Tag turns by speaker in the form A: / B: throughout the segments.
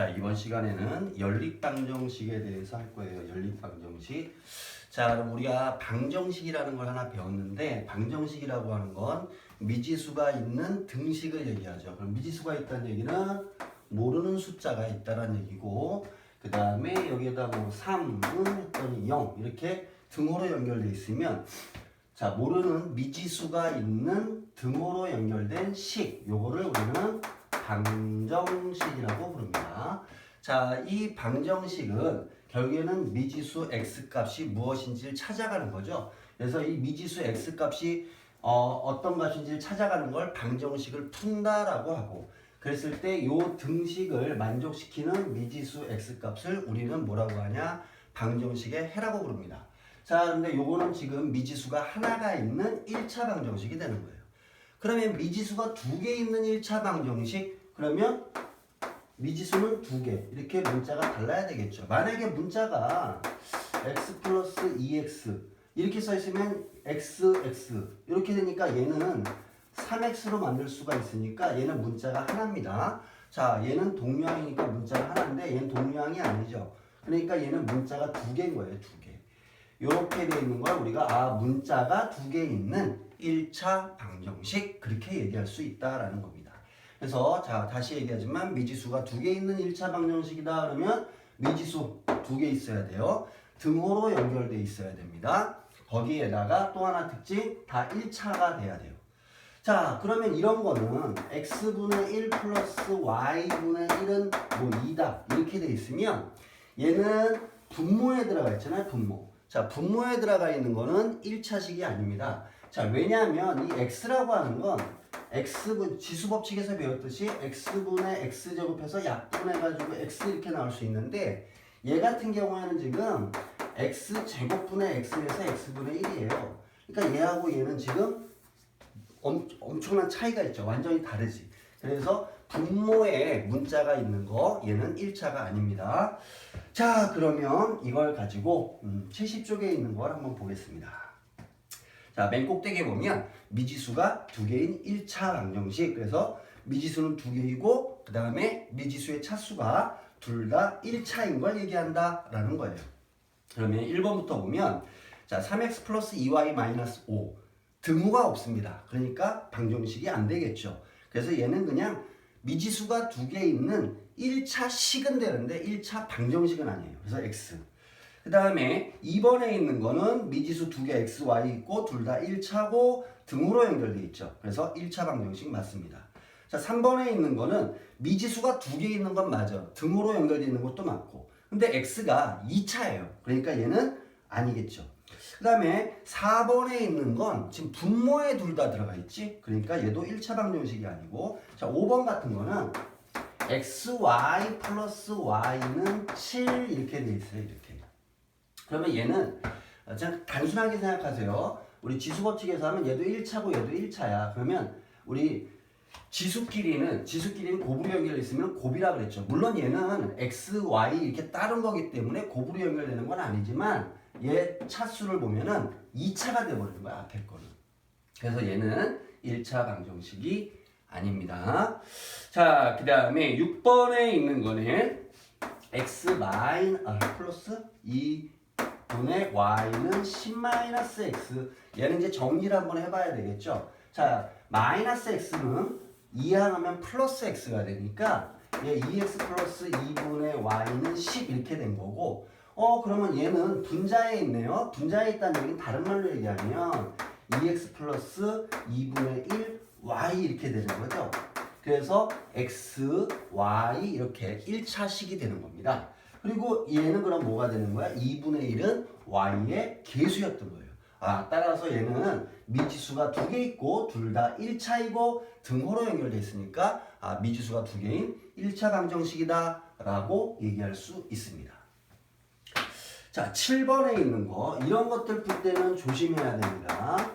A: 자, 이번 시간에는 연립방정식에 대해서 할 거예요. 연립방정식. 자, 그럼 우리가 방정식이라는 걸 하나 배웠는데, 방정식이라고 하는 건 미지수가 있는 등식을 얘기하죠. 그럼 미지수가 있다는 얘기는 모르는 숫자가 있다는 얘기고, 그 다음에 여기에다 뭐 3은 했더니 0 이렇게 등호로 연결돼 있으면, 자, 모르는 미지수가 있는 등호로 연결된 식, 요거를 우리는 방정식이라고 부릅니다. 자, 이 방정식은 결국에는 미지수 x 값이 무엇인지를 찾아가는 거죠. 그래서 이 미지수 x 값이 어떤 값인지를 찾아가는 걸 방정식을 푼다라고 하고, 그랬을 때 이 등식을 만족시키는 미지수 x 값을 우리는 뭐라고 하냐? 방정식의 해라고 부릅니다. 자, 근데 요거는 지금 미지수가 하나가 있는 1차 방정식이 되는 거예요. 그러면 미지수가 두 개 있는 1차 방정식, 그러면 미지수는 두 개, 이렇게 문자가 달라야 되겠죠. 만약에 문자가 x 플러스 2x 이렇게 써 있으면 xx 이렇게 되니까 얘는 3x로 만들 수가 있으니까 얘는 문자가 하나입니다. 자, 얘는 동류항이니까 문자가 하나인데 얘는 동류항이 아니죠. 그러니까 얘는 문자가 두 개인 거예요. 두 개. 이렇게 돼 있는 걸 우리가 문자가 두 개 있는 1차 방정식, 그렇게 얘기할 수 있다라는 겁니다. 그래서 자, 다시 얘기하지만 미지수가 두 개 있는 1차 방정식이다 그러면 미지수 두 개 있어야 돼요. 등호로 연결돼 있어야 됩니다. 거기에다가 또 하나 특징, 다 1차가 돼야 돼요. 자, 그러면 이런 거는 x분의 1 플러스 y분의 1은 뭐 2다 이렇게 돼 있으면 얘는 분모에 들어가 있잖아요. 분모. 자, 분모에 들어가 있는 거는 1차식이 아닙니다. 자, 왜냐하면 이 x라고 하는 건 x분 지수법칙에서 배웠듯이 x분의 x제곱해서 약분해가지고 x 이렇게 나올 수 있는데, 얘 같은 경우에는 지금 x제곱분의 x에서 x분의 1이에요. 그러니까 얘하고 얘는 지금 엄청난 차이가 있죠. 완전히 다르지. 그래서 분모에 문자가 있는 거 얘는 1차가 아닙니다. 자, 그러면 이걸 가지고 70쪽에 있는 걸 한번 보겠습니다. 자, 맨 꼭대기에 보면 미지수가 두 개인 1차 방정식. 그래서 미지수는 두 개이고 그 다음에 미지수의 차수가 둘 다 1차인 걸 얘기한다라는 거예요. 그러면 1번부터 보면 자, 3x 플러스 2y 마이너스 5 등호가 없습니다. 그러니까 방정식이 안 되겠죠. 그래서 얘는 그냥 미지수가 두 개 있는 1차 식은 되는데 1차 방정식은 아니에요. 그래서 x. 그 다음에 2번에 있는 거는 미지수 두 개 x, y 있고 둘 다 1차고 등호로 연결돼 있죠. 그래서 1차 방정식 맞습니다. 자, 3번에 있는 거는 미지수가 두 개 있는 건 맞아. 등호로 연결돼 있는 것도 맞고. 근데 x가 2차예요. 그러니까 얘는 아니겠죠. 그 다음에 4번에 있는 건 지금 분모에 둘 다 들어가 있지. 그러니까 얘도 1차 방정식이 아니고. 자, 5번 같은 거는 xy 플러스 y는 7 이렇게 돼 있어요. 이렇게. 그러면 얘는 그냥 단순하게 생각하세요. 우리 지수법칙에서 하면 얘도 1차고 얘도 1차야. 그러면 우리 지수끼리는 곱으로 연결돼 있으면 곱이라 그랬죠. 물론 얘는 x, y 이렇게 따른 거기 때문에 곱으로 연결되는 건 아니지만 얘 차수를 보면은 2차가 돼버리는 거야, 앞에 거는. 그래서 얘는 1차 방정식이 아닙니다. 자, 그 다음에 6번에 있는 거는 x 플러스 2분의 y는 10-x. 얘는 이제 정리를 한번 해봐야 되겠죠. 자, 마이너스 x는 2항하면 플러스 x가 되니까 얘 2x 플러스 2분의 y는 10 이렇게 된 거고, 그러면 얘는 분자에 있네요. 분자에 있다는 얘기는 다른 말로 얘기하면 2x 플러스 2분의 1 y 이렇게 되는 거죠. 그래서 x, y 이렇게 1차식이 되는 겁니다. 그리고 얘는 그럼 뭐가 되는 거야? 2분의 1은 y의 계수였던 거예요. 따라서 얘는 미지수가 두 개 있고 둘 다 1차이고 등호로 연결돼 있으니까 미지수가 두 개인 1차 방정식이다 라고 얘기할 수 있습니다. 자, 7번에 있는 거, 이런 것들 풀 때는 조심해야 됩니다.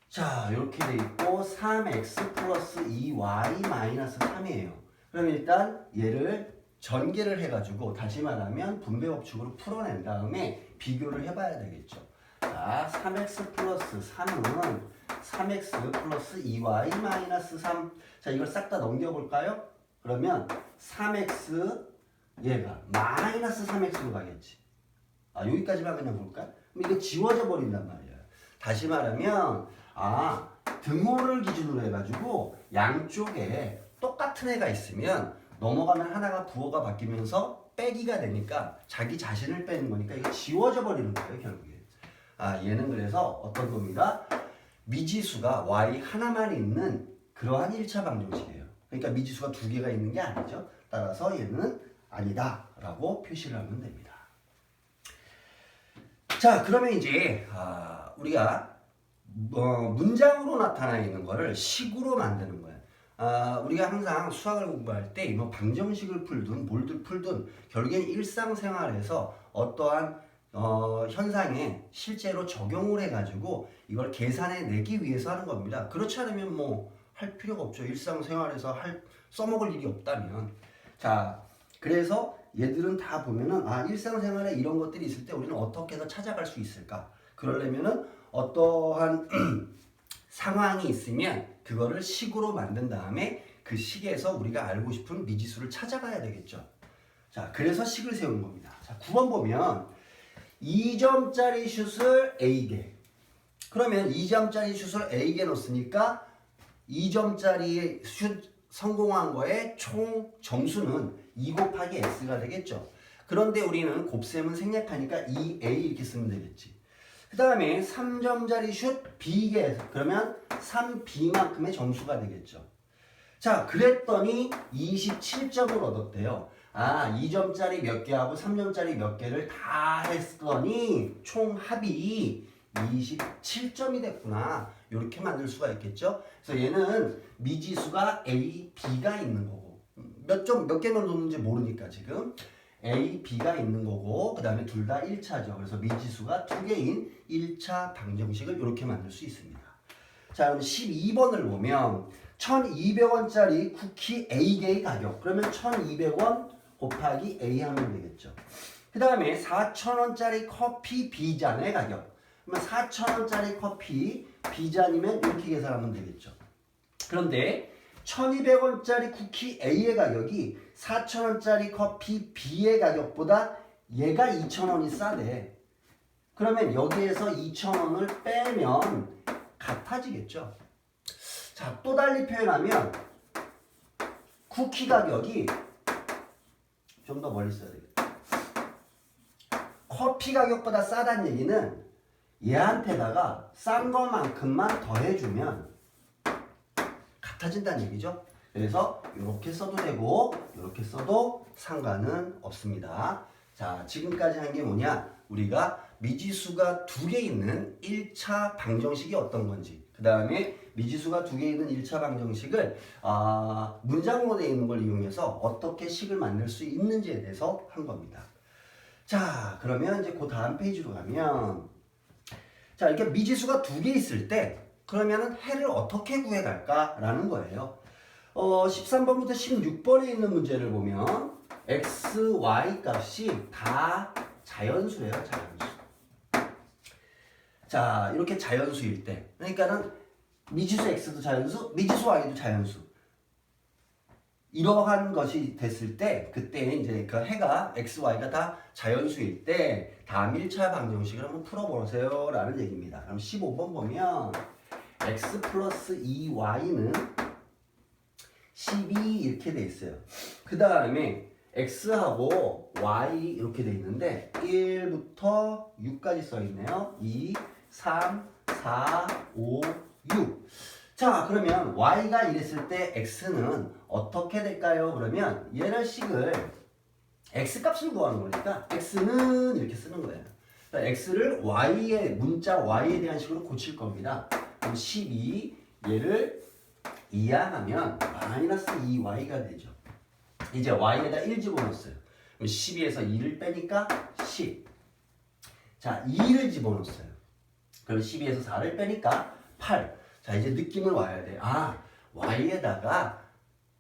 A: 자, 이렇게 돼 있고 3x 플러스 2y 마이너스 3이에요. 그럼 일단 얘를 전개를 해가지고 다시 말하면 분배법칙으로 풀어낸 다음에 비교를 해봐야 되겠죠. 자, 3x 플러스 3은 3x 플러스 2y 마이너스 3. 자, 이걸 싹 다 넘겨볼까요? 그러면 3x 얘가 마이너스 3x로 가겠지. 여기까지만 그냥 볼까? 그럼 이거 지워져 버린단 말이야. 다시 말하면 등호를 기준으로 해가지고 양쪽에 똑같은 애가 있으면 넘어가면 하나가 부호가 바뀌면서 빼기가 되니까 자기 자신을 빼는 거니까 이게 지워져 버리는 거예요, 결국에. 얘는 그래서 어떤 겁니다? 미지수가 y 하나만 있는 그러한 1차 방정식이에요. 그러니까 미지수가 두 개가 있는 게 아니죠. 따라서 얘는 아니다 라고 표시를 하면 됩니다. 자, 그러면 이제 우리가 문장으로 나타나 있는 거를 식으로 만드는 거예요. 우리가 항상 수학을 공부할 때 뭐 방정식을 풀든 뭘 풀든 결국엔 일상생활에서 어떠한 현상에 실제로 적용을 해가지고 이걸 계산해 내기 위해서 하는 겁니다. 그렇지 않으면 뭐 할 필요가 없죠. 일상생활에서 써먹을 일이 없다면. 자, 그래서 얘들은 다 보면은 일상생활에 이런 것들이 있을 때 우리는 어떻게 해서 찾아갈 수 있을까? 그러려면은 어떠한 상황이 있으면 그거를 식으로 만든 다음에 그 식에서 우리가 알고 싶은 미지수를 찾아가야 되겠죠. 자, 그래서 식을 세우는 겁니다. 자, 9번 보면 2점짜리 슛을 A개. 그러면 2점짜리 슛을 A개 넣었으니까 2점짜리 슛 성공한 거에 총 점수는 2 곱하기 X가 되겠죠. 그런데 우리는 곱셈은 생략하니까 2A 이렇게 쓰면 되겠지. 그 다음에 3점짜리 슛 B개. 그러면 3B만큼의 점수가 되겠죠. 자, 그랬더니 27점을 얻었대요. 2점짜리 몇 개하고 3점짜리 몇 개를 다 했더니 총 합이 27점이 됐구나. 이렇게 만들 수가 있겠죠. 그래서 얘는 미지수가 A, B가 있는 거고 몇 개만 놓는지 모르니까 지금 A, B가 있는 거고 그 다음에 둘 다 1차죠. 그래서 미지수가 두 개인 1차 방정식을 이렇게 만들 수 있습니다. 자, 그럼 12번을 보면 1200원짜리 쿠키 A개의 가격. 그러면 1200원 곱하기 A 하면 되겠죠. 그 다음에 4000원짜리 커피 B잔의 가격. 그러면 4000원짜리 커피 B잔이면 이렇게 계산하면 되겠죠. 그런데 1200원짜리 쿠키 A의 가격이 4000원짜리 커피 B의 가격보다 얘가 2000원이 싸대. 그러면 여기에서 2000원을 빼면 같아지겠죠. 자, 또 달리 표현하면 쿠키 가격이 좀 더 멀리 써야 되겠다. 커피 가격보다 싸다는 얘기는 얘한테다가 싼 것만큼만 더해주면 같아진다는 얘기죠. 그래서 이렇게 써도 되고 이렇게 써도 상관은 없습니다. 자, 지금까지 한 게 뭐냐? 우리가 미지수가 두 개 있는 1차 방정식이 어떤 건지, 그 다음에 미지수가 두 개 있는 1차 방정식을 문장으로 되어 있는 걸 이용해서 어떻게 식을 만들 수 있는지에 대해서 한 겁니다. 자, 그러면 이제 그 다음 페이지로 가면, 자, 이렇게 미지수가 두 개 있을 때 그러면은 해를 어떻게 구해갈까라는 거예요. 13번부터 16번에 있는 문제를 보면 x, y 값이 다 자연수예요, 자연수. 자, 이렇게 자연수일 때, 그러니까는 미지수 x도 자연수, 미지수 y도 자연수. 이러한 것이 됐을 때, 그때 이제 그 해가 x, y가 다 자연수일 때 다음 1차 방정식을 한번 풀어보세요 라는 얘기입니다. 그럼 15번 보면 x 플러스 2y는 12 이렇게 돼 있어요. 그 다음에 x하고 y 이렇게 돼 있는데 1부터 6까지 써 있네요. 2, 3, 4, 5, 6. 자, 그러면 y가 이랬을 때 x는 어떻게 될까요? 그러면 얘를 식을 x값을 구하는 거니까 x는 이렇게 쓰는 거예요. 그러니까 x를 y의 문자 y에 대한 식으로 고칠 겁니다. 그럼 12 얘를 이항하면 마이너스 2y가 되죠. 이제 y에다 1 집어넣었어요. 그럼 12에서 2를 빼니까 10. 자, 2를 집어넣었어요. 그럼 12에서 4를 빼니까 8. 자, 이제 느낌을 와야 돼. y에다가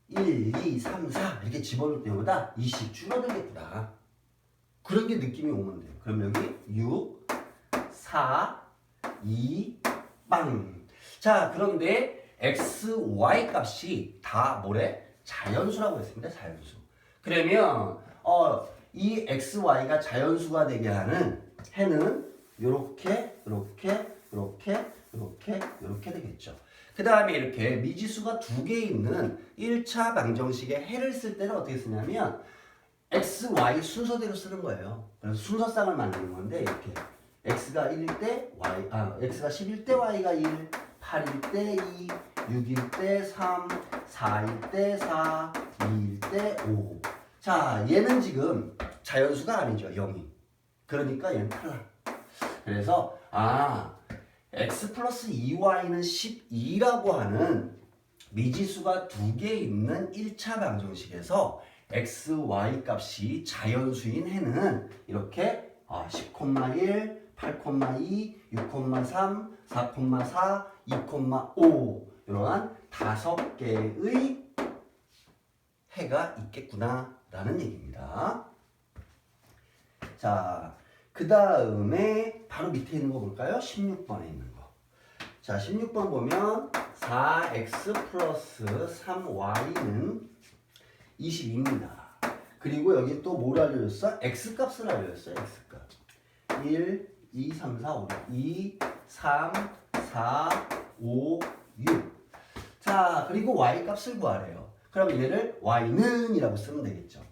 A: 1, 2, 3, 4 이렇게 집어넣을 때보다 20 줄어들겠구나. 그런 게 느낌이 오면 돼요. 그럼 여기 6, 4, 2, 빵. 자, 그런데 x, y 값이 다 뭐래? 자연수라고 했습니다. 자연수. 그러면 이 xy가 자연수가 되게 하는 해는 요렇게 되겠죠. 그 다음에 이렇게 미지수가 두 개 있는 1차 방정식의 해를 쓸 때는 어떻게 쓰냐면 x, y 순서대로 쓰는 거예요. 그래서 순서쌍을 만드는 건데 이렇게 x가 1일 때 x가 11일 때 y가 1, 8일 때 2, 6일 때 3, 4일 때 4, 2일 때 5. 자, 얘는 지금 자연수가 아니죠. 0이. 그러니까 얘는 탈락. 그래서 x 플러스 2y는 12라고 하는 미지수가 두 개 있는 1차 방정식에서 x, y 값이 자연수인 해는 이렇게 10,1, 8,2, 6,3, 4,4, 2,5 이러한 5개의 해가 있겠구나 라는 얘기입니다. 자, 그 다음에 바로 밑에 있는 거 볼까요? 16번에 있는 거. 자, 16번 보면 4x 플러스 3y는 22입니다. 그리고 여기 또 뭘 알려줬어? x값을 알려줬어. x값. 1, 2, 3, 4, 5, 2, 3, 4, 5, 6. 자, 그리고 y값을 구하래요. 그럼 얘를 y는 이라고 쓰면 되겠죠.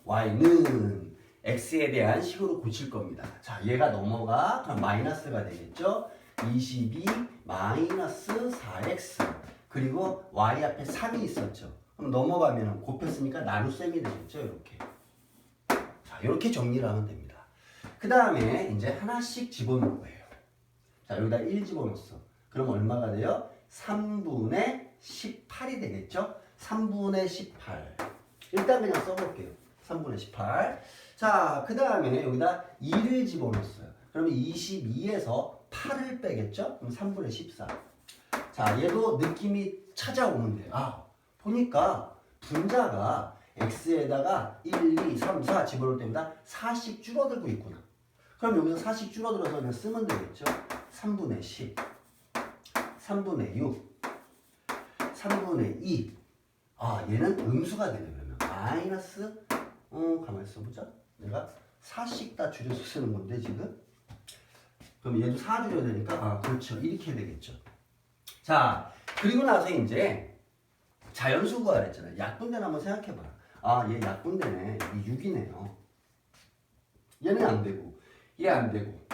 A: y는 x에 대한 식으로 고칠 겁니다. 자, 얘가 넘어가. 그럼 마이너스가 되겠죠. 22 마이너스 4x. 그리고 y 앞에 3이 있었죠. 그럼 넘어가면 곱했으니까 나눗셈이 되겠죠. 이렇게. 자, 이렇게 정리를 하면 됩니다. 그 다음에 이제 하나씩 집어넣을 거예요. 자, 여기다 1 집어넣었어. 그럼 얼마가 돼요? 3분의 18이 되겠죠? 3분의 18. 일단 그냥 써볼게요. 3분의 18. 자, 그 다음에 여기다 2를 집어넣었어요. 그러면 22에서 8을 빼겠죠? 그럼 3분의 14. 자, 얘도 느낌이 찾아오면 돼요. 보니까 분자가 x에다가 1, 2, 3, 4 집어넣을 때마다 4씩 줄어들고 있구나. 그럼 여기서 4씩 줄어들어서 그냥 쓰면 되겠죠? 3분의 10, 3분의 6, 3분의 2. 얘는 음수가 되네. 그러면 마이너스 가만히 있어보자. 내가 4씩 다 줄여서 쓰는 건데 지금. 그럼 얘도 4 줄여야 되니까 그렇죠. 이렇게 되겠죠. 자, 그리고 나서 이제 자연수 구하라 했잖아요. 약분대는 한번 생각해봐. 얘 약분대네. 이 6이네요. 얘는 안 되고, 얘 안 되고,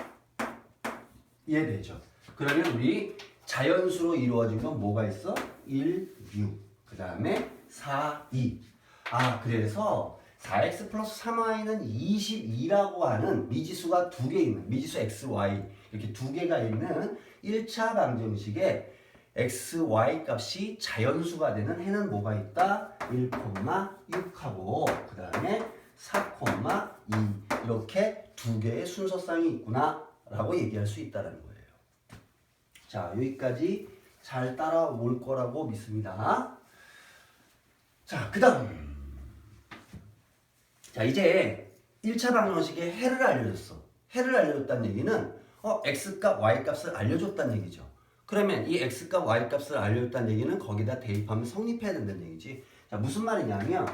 A: 얘 되죠. 그러면 우리 자연수로 이루어진 건 뭐가 있어? 1, 6. 그 다음에 4, 2. 그래서 4x 플러스 3y는 22라고 하는 미지수가 두 개 있는, 미지수 x, y 이렇게 두 개가 있는 1차 방정식에 x, y 값이 자연수가 되는 해는 뭐가 있다? 1,6하고 그 다음에 4,2 이렇게 두 개의 순서쌍이 있구나 라고 얘기할 수 있다는 거예요. 자, 여기까지 잘 따라올 거라고 믿습니다. 자, 그 다음 자, 이제 1차 방정식의 해를 알려줬어. 해를 알려줬다는 얘기는 x값, y값을 알려줬다는 얘기죠. 그러면 이 x값, y값을 알려줬다는 얘기는 거기다 대입하면 성립해야 된다는 얘기지. 자, 무슨 말이냐면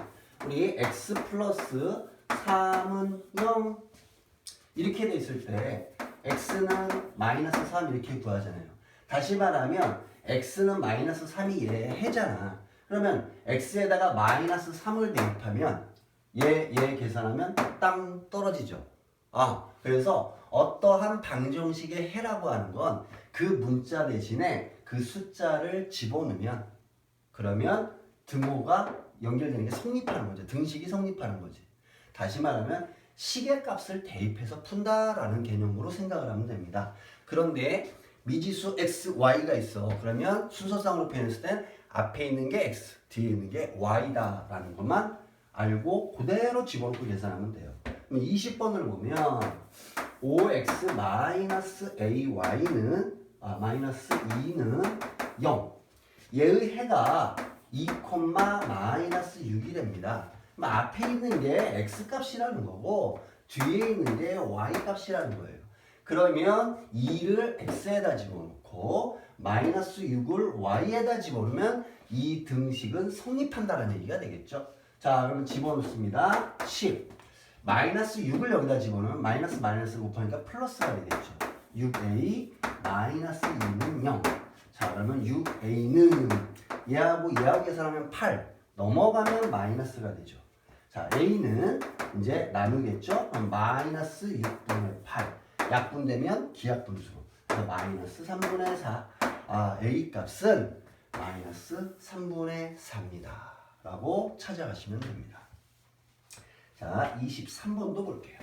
A: 우리 x 플러스 3은 0 이렇게 돼 있을 때 x는 마이너스 3 이렇게 구하잖아요. 다시 말하면 x는 마이너스 3이 얘 해잖아. 그러면 x에다가 마이너스 3을 대입하면 얘 계산하면 땅 떨어지죠. 그래서 어떠한 방정식의 해라고 하는 건 그 문자 대신에 그 숫자를 집어넣으면 그러면 등호가 연결되는 게 성립하는 거죠. 등식이 성립하는 거지. 다시 말하면 식의 값을 대입해서 푼다라는 개념으로 생각을 하면 됩니다. 그런데 미지수 x, y가 있어. 그러면 순서상으로 표현했을 땐 앞에 있는 게 x, 뒤에 있는 게 y다라는 것만 알고 그대로 집어넣고 계산하면 돼요. 그럼 20번을 보면 5x 마이너스 ay는 마이너스 2는 0. 얘의 해가 2, 마이너스 6이 됩니다. 그럼 앞에 있는 게 x 값이라는 거고 뒤에 있는 게 y 값이라는 거예요. 그러면 2를 x에다 집어넣고 마이너스 6을 y에다 집어넣으면 이 등식은 성립한다는 얘기가 되겠죠. 자, 그러면 집어넣습니다. 10. 마이너스 6을 여기다 집어넣으면 마이너스 마이너스 곱하니까 플러스가 되겠죠. 6a 마이너스 2는 0. 자, 그러면 6a는 얘하고 계산하면 8. 넘어가면 마이너스가 되죠. 자, a는 이제 나누겠죠. 그럼 마이너스 6분의 8. 약분되면 기하분수로. 그래서 마이너스 3분의 4. 아, a 값은 마이너스 3분의 4입니다. 라고 찾아가시면 됩니다. 자, 23번도 볼게요.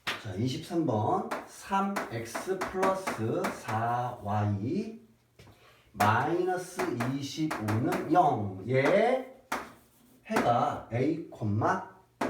A: 자, 23번 3x 플러스 4y 마이너스 25는 0. 얘 해가 a,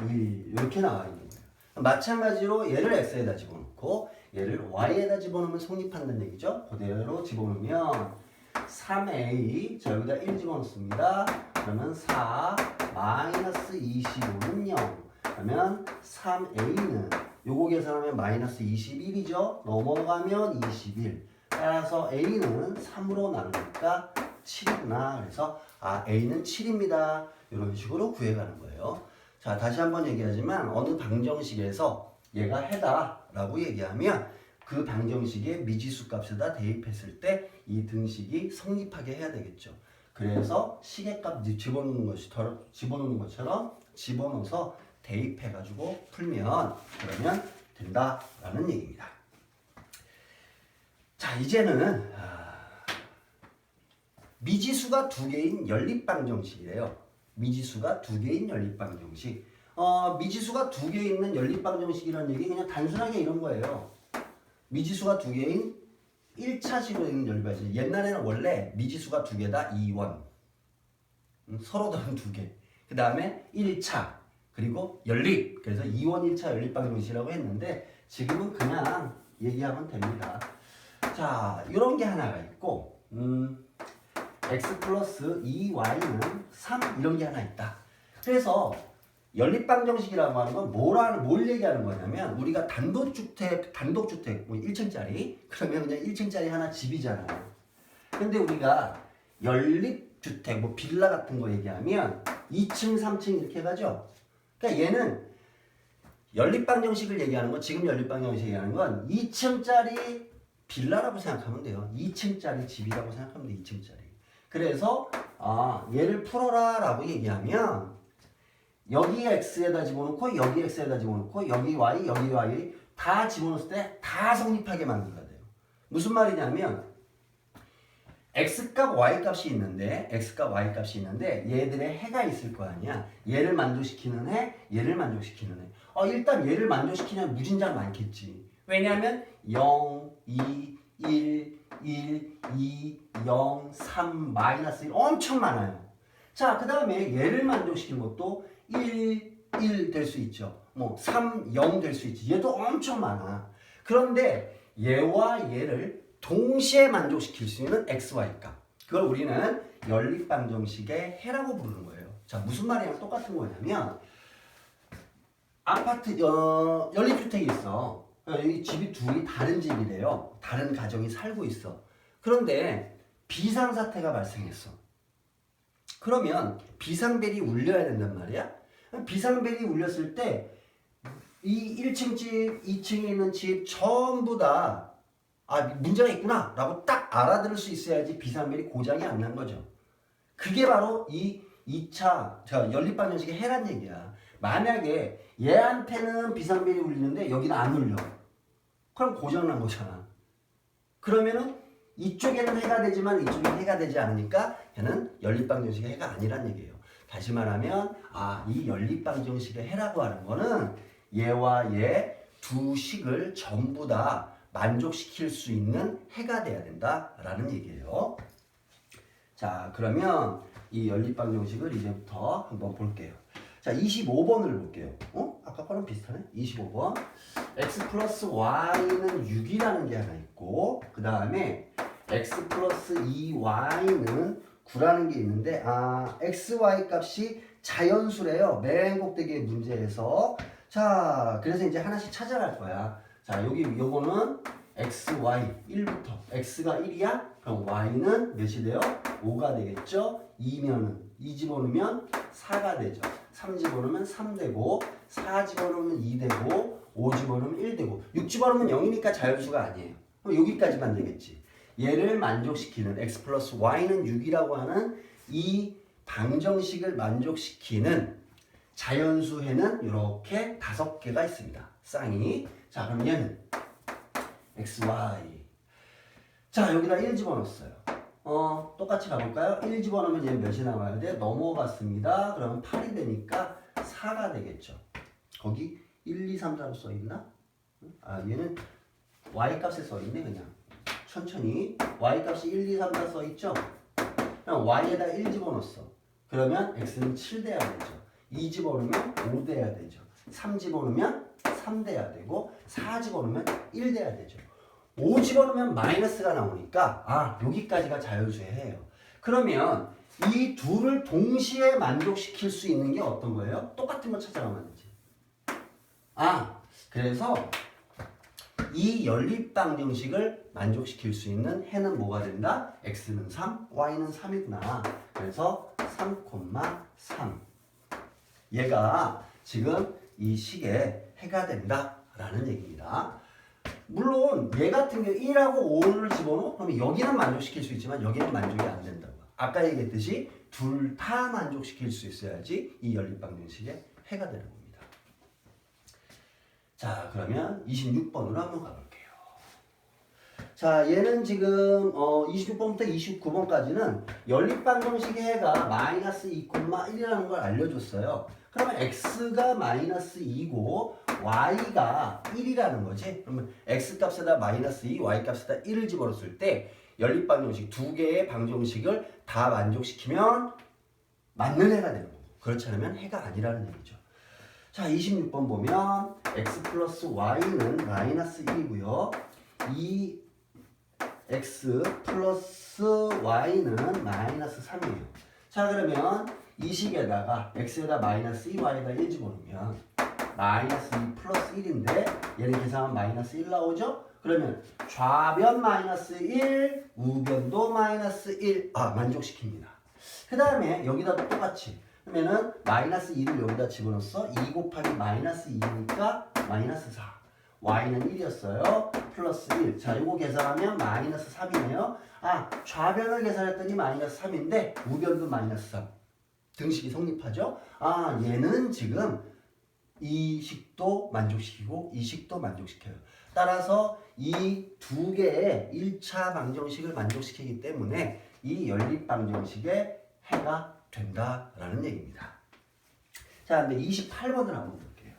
A: 1 이렇게 나와 있는 거예요. 마찬가지로 얘를 x에다 집어넣고 얘를 y에다 집어넣으면 성립한다는 얘기죠. 그대로 집어넣으면 3a, 자 여기다 1 집어넣습니다. 그러면 4 마이너스 25는 0. 그러면 3a는 요거 계산하면 마이너스 21이죠. 넘어가면 21. 따라서 a는 3으로 나누니까 7이구나. 그래서 아 a는 7입니다. 이런 식으로 구해가는 거예요. 자, 다시 한번 얘기하지만 어느 방정식에서 얘가 해다 라고 얘기하면 그 방정식의 미지수 값에다 대입했을 때 이 등식이 성립하게 해야 되겠죠. 그래서 시계값 집어넣는 것처럼 집어넣어서 대입해가지고 풀면 그러면 된다라는 얘기입니다. 자, 이제는 미지수가 두 개인 연립방정식이래요. 미지수가 두 개인 연립방정식. 미지수가 두 개 있는 연립방정식이라는 얘기 그냥 단순하게 이런 거예요. 미지수가 두 개인 1차식으로 있는 연립방정식. 옛날에는 원래 미지수가 두 개다 2원. 서로 다른 두 개. 그 다음에 1차. 그리고 연립. 그래서 2원 1차 연립방정식이라고 했는데 지금은 그냥 얘기하면 됩니다. 자, 이런 게 하나가 있고 x 플러스 2y는 3 이런 게 하나 있다. 그래서 연립방정식이라고 하는 건 뭘 얘기하는 거냐면 우리가 단독주택 뭐 1층짜리 그러면 그냥 1층짜리 하나 집이잖아요. 근데 우리가 연립주택 뭐 빌라 같은 거 얘기하면 2층 3층 이렇게 해가죠. 그러니까 얘는 연립방정식을 얘기하는 건 지금 연립방정식 얘기하는 건 2층짜리 빌라라고 생각하면 돼요. 2층짜리 집이라고 생각하면 돼. 2층짜리. 그래서 얘를 풀어라 라고 얘기하면 여기 x에다 집어넣고 여기 x에다 집어넣고 여기 y 다 집어넣었을 때 다 성립하게 만들어야 돼요. 무슨 말이냐면 x값 y값이 있는데 얘들의 해가 있을 거 아니야. 얘를 만족시키는 해, 얘를 만족시키는 해. 일단 얘를 만족시키는 무진장 많겠지. 왜냐하면 0, 2, 1, 2, 0, 3, 마이너스 1 엄청 많아요. 자, 그 다음에 얘를 만족시키는 것도 1 될 수 있죠. 뭐 3, 0 될 수 있지. 얘도 엄청 많아. 그런데 얘와 얘를 동시에 만족시킬 수 있는 XY 값. 그걸 우리는 연립방정식의 해라고 부르는 거예요. 자, 무슨 말이랑 똑같은 거냐면 아파트, 연립주택이 있어. 여기 집이 둘이 다른 집이래요. 다른 가정이 살고 있어. 그런데 비상사태가 발생했어. 그러면 비상벨이 울려야 된단 말이야. 비상벨이 울렸을 때 이 1층 집, 2층에 있는 집 전부 다 문제가 있구나 라고 딱 알아들을 수 있어야지 비상벨이 고장이 안 난 거죠. 그게 바로 이 2차 연립방정식의 해란 얘기야. 만약에 얘한테는 비상벨이 울리는데 여기는 안 울려. 그럼 고장난 거잖아. 그러면은 이쪽에는 해가 되지만 이쪽에는 해가 되지 않으니까 얘는 연립방정식의 해가 아니란 얘기예요. 다시 말하면 이 연립방정식의 해라고 하는 거는 얘와 얘 두 식을 전부 다 만족시킬 수 있는 해가 돼야 된다라는 얘기예요. 자, 그러면 이 연립방정식을 이제부터 한번 볼게요. 자, 25번을 볼게요. 아까 거랑 비슷하네? 25번. x 플러스 y는 6이라는 게 하나 있고 그 다음에 x 플러스 2y는 9라는 게 있는데 xy 값이 자연수래요. 맨 꼭대기의 문제에서. 자, 그래서 이제 하나씩 찾아갈 거야. 자, 여기 요거는 x, y 1부터 x가 1이야? 그럼 y는 몇이 돼요? 5가 되겠죠? 2면은 2 집어넣으면 4가 되죠. 3 집어넣으면 3 되고 4 집어넣으면 2 되고 5 집어넣으면 1 되고 6 집어넣으면 0이니까 자연수가 아니에요. 그럼 여기까지만 되겠지. 얘를 만족시키는 x 플러스 y는 6이라고 하는 이 방정식을 만족시키는 자연수에는 이렇게 5개가 있습니다. 쌍이. 자, 그럼 얘는 x, y. 자, 여기다 1 집어넣었어요. 똑같이 가볼까요? 1 집어넣으면 얘는 몇이 나와야 돼? 넘어갔습니다. 그러면 8이 되니까 4가 되겠죠. 거기 1, 2, 3, 4로 써있나? 아, 얘는 y값에 써있네, 그냥. 천천히. y값이 1, 2, 3, 4 써있죠? 그럼 y에다 1 집어넣었어. 그러면 x는 7 돼야 되죠. 2 집어넣으면 5 돼야 되죠. 3 집어넣으면 3 돼야 되고 4 집어넣으면 1 돼야 되죠. 5 집어넣으면 마이너스가 나오니까 아, 여기까지가 자연수예요. 그러면 이 둘을 동시에 만족시킬 수 있는 게 어떤 거예요? 똑같은 거 찾아가면 되지. 아, 그래서 이 연립방정식을 만족시킬 수 있는 해는 뭐가 된다? x는 3, y는 3이구나. 그래서 3, 3. 얘가 지금 이 식의 해가 된다라는 얘기입니다. 물론 얘 같은 경우 1하고 5를 집어넣어? 그러면 여기는 만족시킬 수 있지만 여기는 만족이 안 된다고. 아까 얘기했듯이 둘 다 만족시킬 수 있어야지 이 연립방정식의 해가 되는 겁니다. 자, 그러면 26번으로 한번 가볼게요. 자, 얘는 지금 26번부터 29번까지는 연립방정식의 해가 마이너스 2,1이라는 걸 알려줬어요. 그러면 x가 마이너스 2고 y가 1이라는 거지. 그러면 x값에다 마이너스 2, y값에다 1을 집어넣었을 때 연립방정식 두 개의 방정식을 다 만족시키면 맞는 해가 되는 거고, 그렇지 않으면 해가 아니라는 얘기죠. 자, 26번 보면 x 플러스 y는 마이너스 1이고요. 이 x 플러스 y는 마이너스 3이에요. 자, 그러면 이 식에다가 x에다 마이너스 2, y에다 1 집어넣으면 마이너스 2 플러스 1인데 얘는 계산하면 마이너스 1 나오죠? 그러면 좌변 마이너스 1, 우변도 마이너스 1. 아, 만족시킵니다. 그 다음에 여기다도 똑같이 그러면은 마이너스 2를 여기다 집어넣었어. 2 곱하기 마이너스 2니까 마이너스 4. y는 1이었어요. 플러스 1. 자, 이거 계산하면 마이너스 3이네요. 아, 좌변을 계산했더니 마이너스 3인데 우변도 마이너스 3. 등식이 성립하죠. 아, 얘는 지금 이 식도 만족시키고 이 식도 만족시켜요. 따라서 이 두 개의 1차 방정식을 만족시키기 때문에 이 연립방정식의 해가 된다라는 얘기입니다. 자, 근데 28번을 한번 볼게요.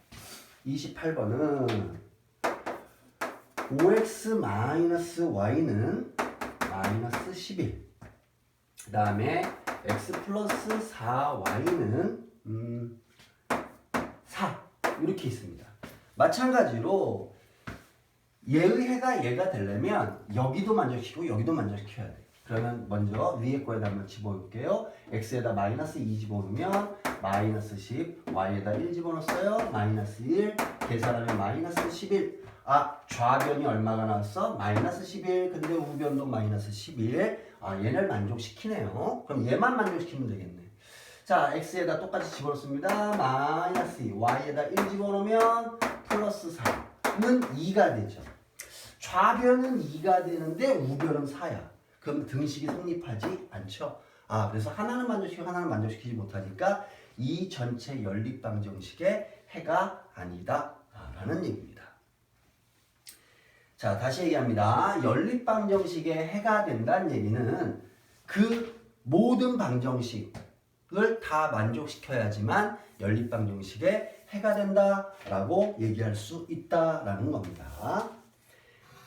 A: 28번은 5x-y는 마이너스 11. 그 다음에 x 플러스 4y는 4. 이렇게 있습니다. 마찬가지로 얘의 해가 얘가 되려면 여기도 만족시키고 여기도 만족시켜야 돼. 그러면 먼저 위에 거에다 한번 집어볼게요. x에다 마이너스 2 집어넣으면 마이너스 10, y에다 1 집어넣었어요. 마이너스 1, 계산하면 마이너스 11. 아, 좌변이 얼마가 나왔어? 마이너스 11. 근데 우변도 마이너스 11. 아, 얘를 만족시키네요. 그럼 얘만 만족시키면 되겠네. 자, x에다 똑같이 집어넣습니다. 마이너스 2, y에다 1 집어넣으면 플러스 4는 2가 되죠. 좌변은 2가 되는데 우변은 4야. 그럼 등식이 성립하지 않죠. 아, 그래서 하나는 만족시키고 하나는 만족시키지 못하니까 이 전체 연립방정식의 해가 아니다 라는 얘기입니다. 자, 다시 얘기합니다. 연립방정식의 해가 된다는 얘기는 그 모든 방정식을 다 만족시켜야지만 연립방정식의 해가 된다라고 얘기할 수 있다라는 겁니다.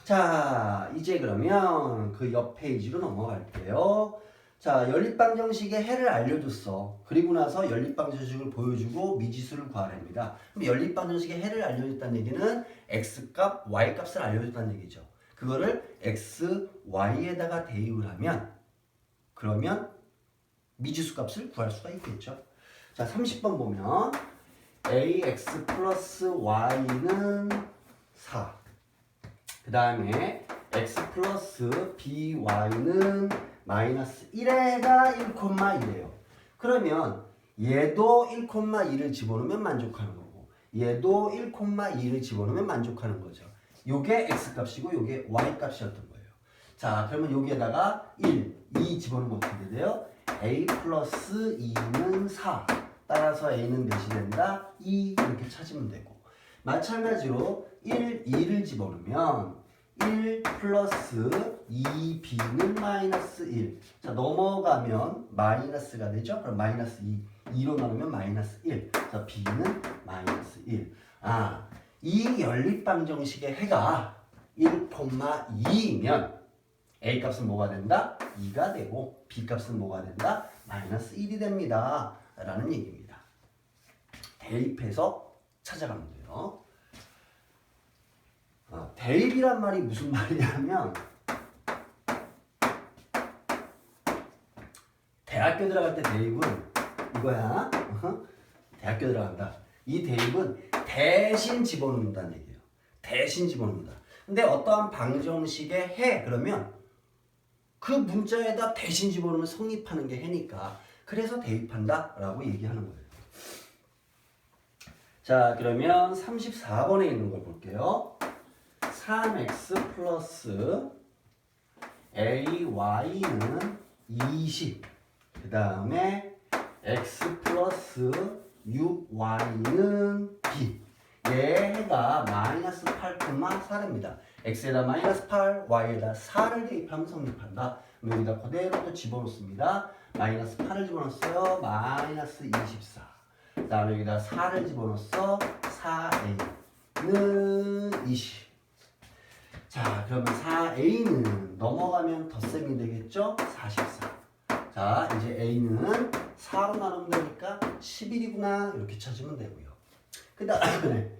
A: 자, 이제 그러면 그 옆 페이지로 넘어갈게요. 자, 연립방정식의 해를 알려줬어. 그리고 나서 연립방정식을 보여주고 미지수를 구하랍니다. 그럼 연립방정식의 해를 알려줬다는 얘기는 x값, y값을 알려줬다는 얘기죠. 그거를 x, y에다가 대입을 하면 그러면 미지수 값을 구할 수가 있겠죠. 자, 30번 보면 ax 플러스 y는 4. 그 다음에 x 플러스 by는 마이너스 1에가 1,2예요. 그러면 얘도 1,2를 집어넣으면 만족하는 거고 얘도 1,2를 집어넣으면 만족하는 거죠. 요게 x값이고 요게 y값이었던 거예요. 자, 그러면 여기에다가 1, 2 집어넣으면 어떻게 돼요? a 플러스 2는 4. 따라서 a는 몇이 된다? 2 이렇게 찾으면 되고 마찬가지로 1, 2를 집어넣으면 1 플러스 2b는 마이너스 1. 자, 넘어가면 마이너스가 되죠? 그럼 마이너스 2. 2로 나누면 마이너스 1. 자, b는 마이너스 1. 아, 이 연립방정식의 해가 1,2이면 a 값은 뭐가 된다? 2가 되고 b 값은 뭐가 된다? 마이너스 1이 됩니다. 라는 얘기입니다. 대입해서 찾아가면 돼요. 대입이란 말이 무슨 말이냐면 대학교 들어갈 때 대입은 이거야. 대학교 들어간다. 이 대입은 대신 집어넣는다는 얘기예요. 대신 집어넣는다. 근데 어떠한 방정식의 해 그러면 그 문자에다 대신 집어넣으면 성립하는 게 해니까 그래서 대입한다 라고 얘기하는 거예요. 자, 그러면 34번에 있는 걸 볼게요. 3x 플러스 ay는 20. 그 다음에 x 플러스 6y는 b. 얘가 마이너스 8,4입니다. x에다 마이너스 8, y에다 4를 대입하면 성립한다. 여기다 그대로 또 집어넣습니다. 마이너스 8을 집어넣었어요. 마이너스 24. 그 다음에 여기다 4를 집어넣었어. 4a는 20. 자, 그러면 4a는 넘어가면 덧셈이 되겠죠? 44. 자, 이제 a는 4로 나누면 되니까 11이구나 이렇게 찾으면 되고요. 그 다음에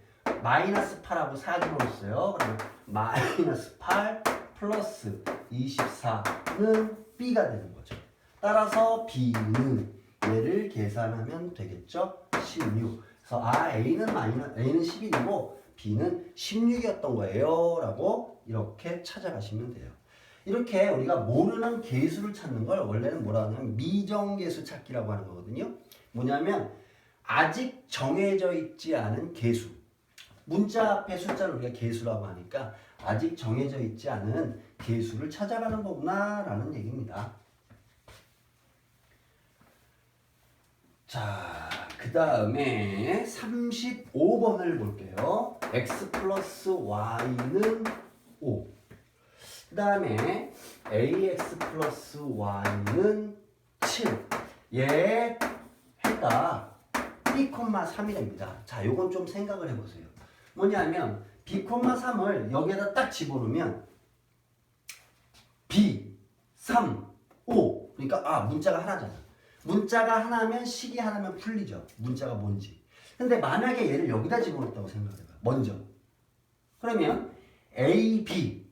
A: 마이너스 8하고 4 집어넣었어요. 그러면 마이너스 8 플러스 24는 b가 되는 거죠. 따라서 b는 얘를 계산하면 되겠죠? 16. 그래서 a는 11이고 b는 16이었던 거예요. 라고 이렇게 찾아가시면 돼요. 이렇게 우리가 모르는 개수를 찾는 걸 원래는 뭐라 하냐면 미정계수 찾기라고 하는 거거든요. 뭐냐면 아직 정해져 있지 않은 개수. 문자 앞에 숫자를 우리가 개수라고 하니까 아직 정해져 있지 않은 개수를 찾아가는 거구나 라는 얘기입니다. 자, 그 다음에 35번을 볼게요. x 플러스 y는 5. 그 다음에 ax 플러스 y는 7. 얘 해가 b,3이랍니다. 자, 요건 좀 생각을 해보세요. 뭐냐면 b,3을 여기에다 딱 집어넣으면 b, 3, 5. 그러니까 문자가 하나잖아. 문자가 하나면 식이 하나면 풀리죠. 문자가 뭔지. 근데 만약에 얘를 여기다 집어넣었다고 생각해봐. 먼저. 그러면 ab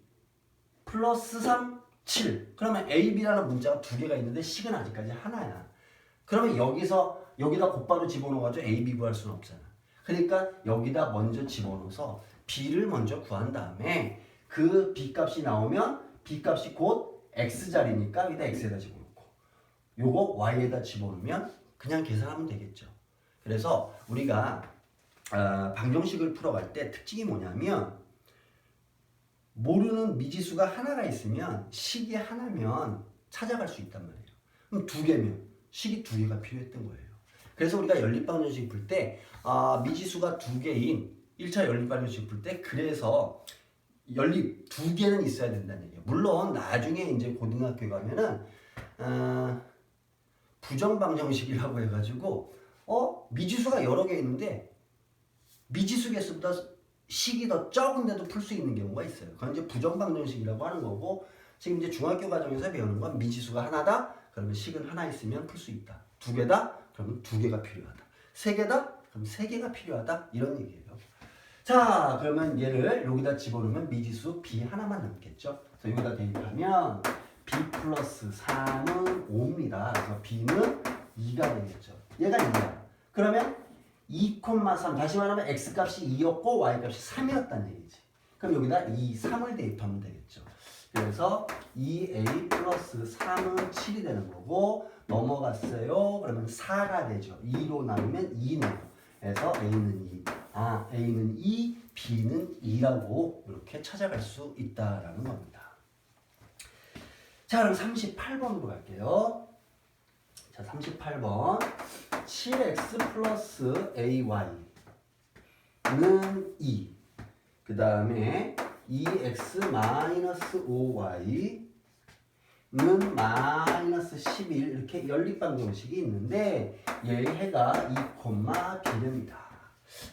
A: 플러스 3, 7. 그러면 ab라는 문자가 두 개가 있는데 식은 아직까지 하나야. 그러면 여기다 곧바로 집어넣어가지고 ab 구할 수는 없잖아. 그러니까 여기다 먼저 집어넣어서 b를 먼저 구한 다음에 그 b 값이 나오면 b 값이 곧 x자리니까 여기다 x에다 집어넣고 요거 y에다 집어넣으면 그냥 계산하면 되겠죠. 그래서 우리가 방정식을 풀어갈 때 특징이 뭐냐면 모르는 미지수가 하나가 있으면 식이 하나면 찾아갈 수 있단 말이에요. 그럼 두 개면 식이 두 개가 필요했던 거예요. 그래서 우리가 연립방정식 풀 때 미지수가 두 개인 1차 연립방정식 풀 때 그래서 연립 두 개는 있어야 된다는 얘기예요. 물론 나중에 이제 고등학교 가면은 부정방정식이라고 해가지고 미지수가 여러 개 있는데 미지수 개수보다 식이 더 적은데도 풀 수 있는 경우가 있어요. 그건 이제 부정방정식이라고 하는 거고 지금 이제 중학교 과정에서 배우는 건 미지수가 하나다. 그러면 식은 하나 있으면 풀 수 있다. 두 개다. 그러면 두 개가 필요하다. 세 개다. 그럼 세 개가 필요하다. 이런 얘기예요. 자, 그러면 얘를 여기다 집어넣으면 미지수 b 하나만 남겠죠. 그래서 여기다 대입하면 b 플러스 3은 5입니다. 그래서 b는 2가 되겠죠. 얘가 2야. 그러면 2,3 3. 다시 말하면 x값이 2였고 y값이 3이었다는 얘기지. 그럼 여기다 2, 3을 대입하면 되겠죠. 그래서 2a 플러스 3은 7이 되는 거고 넘어갔어요. 그러면 4가 되죠. 2로 나누면 2네요. 그래서 a는 2, a는 2, b는 2라고 이렇게 찾아갈 수 있다라는 겁니다. 자, 그럼 38번으로 갈게요. 자, 38번. 7x 플러스 ay는 2. 그 다음에 2x 마이너스 5y는 마이너스 11 이렇게 연립방정식이 있는데 얘의 해가 2,b입니다.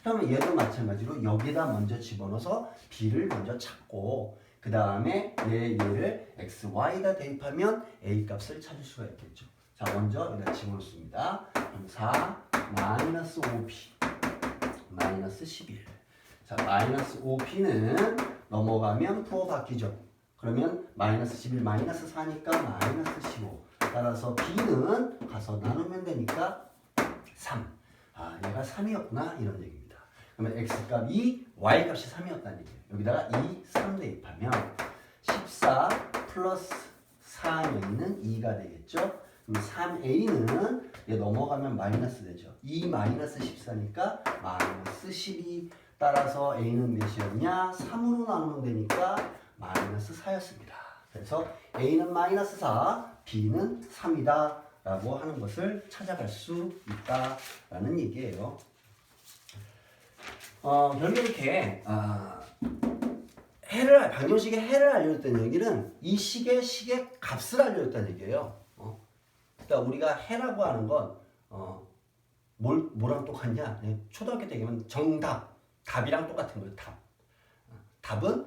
A: 그러면 얘도 마찬가지로 여기다 먼저 집어넣어서 b를 먼저 찾고 그 다음에 얘를 x, y에다 대입하면 a 값을 찾을 수가 있겠죠. 자, 먼저 여기다 집어넣습니다. 그럼 4 마이너스 5b 마이너스 11. 자, 마이너스 5b는 넘어가면 부호 바뀌죠. 그러면 마이너스 11 마이너스 4니까 마이너스 15. 따라서 b는 가서 나누면 되니까 3. 얘가 3이었구나 이런 얘기입니다. 그러면 x값 2, y값이 3이었다는 얘기예요. 여기다가 2, 3 대입하면 14 플러스 4a는 2가 되겠죠. 그럼 3a는 얘 넘어가면 마이너스 되죠. 2 마이너스 14니까 마이너스 12. 따라서 a는 몇이었냐? 3으로 나누면 되니까 마이너스 4였습니다. 그래서 a는 마이너스 4, b는 3이다 라고 하는 것을 찾아갈 수 있다라는 얘기예요. 결국 이렇게 방정식의 해를 알려줬다는 얘기는 이 식의 값을 알려줬다는 얘기예요. 그러니까 우리가 해라고 하는 건 뭐랑 똑같냐? 초등학교 때 되면 답이랑 똑같은 거예요. 답은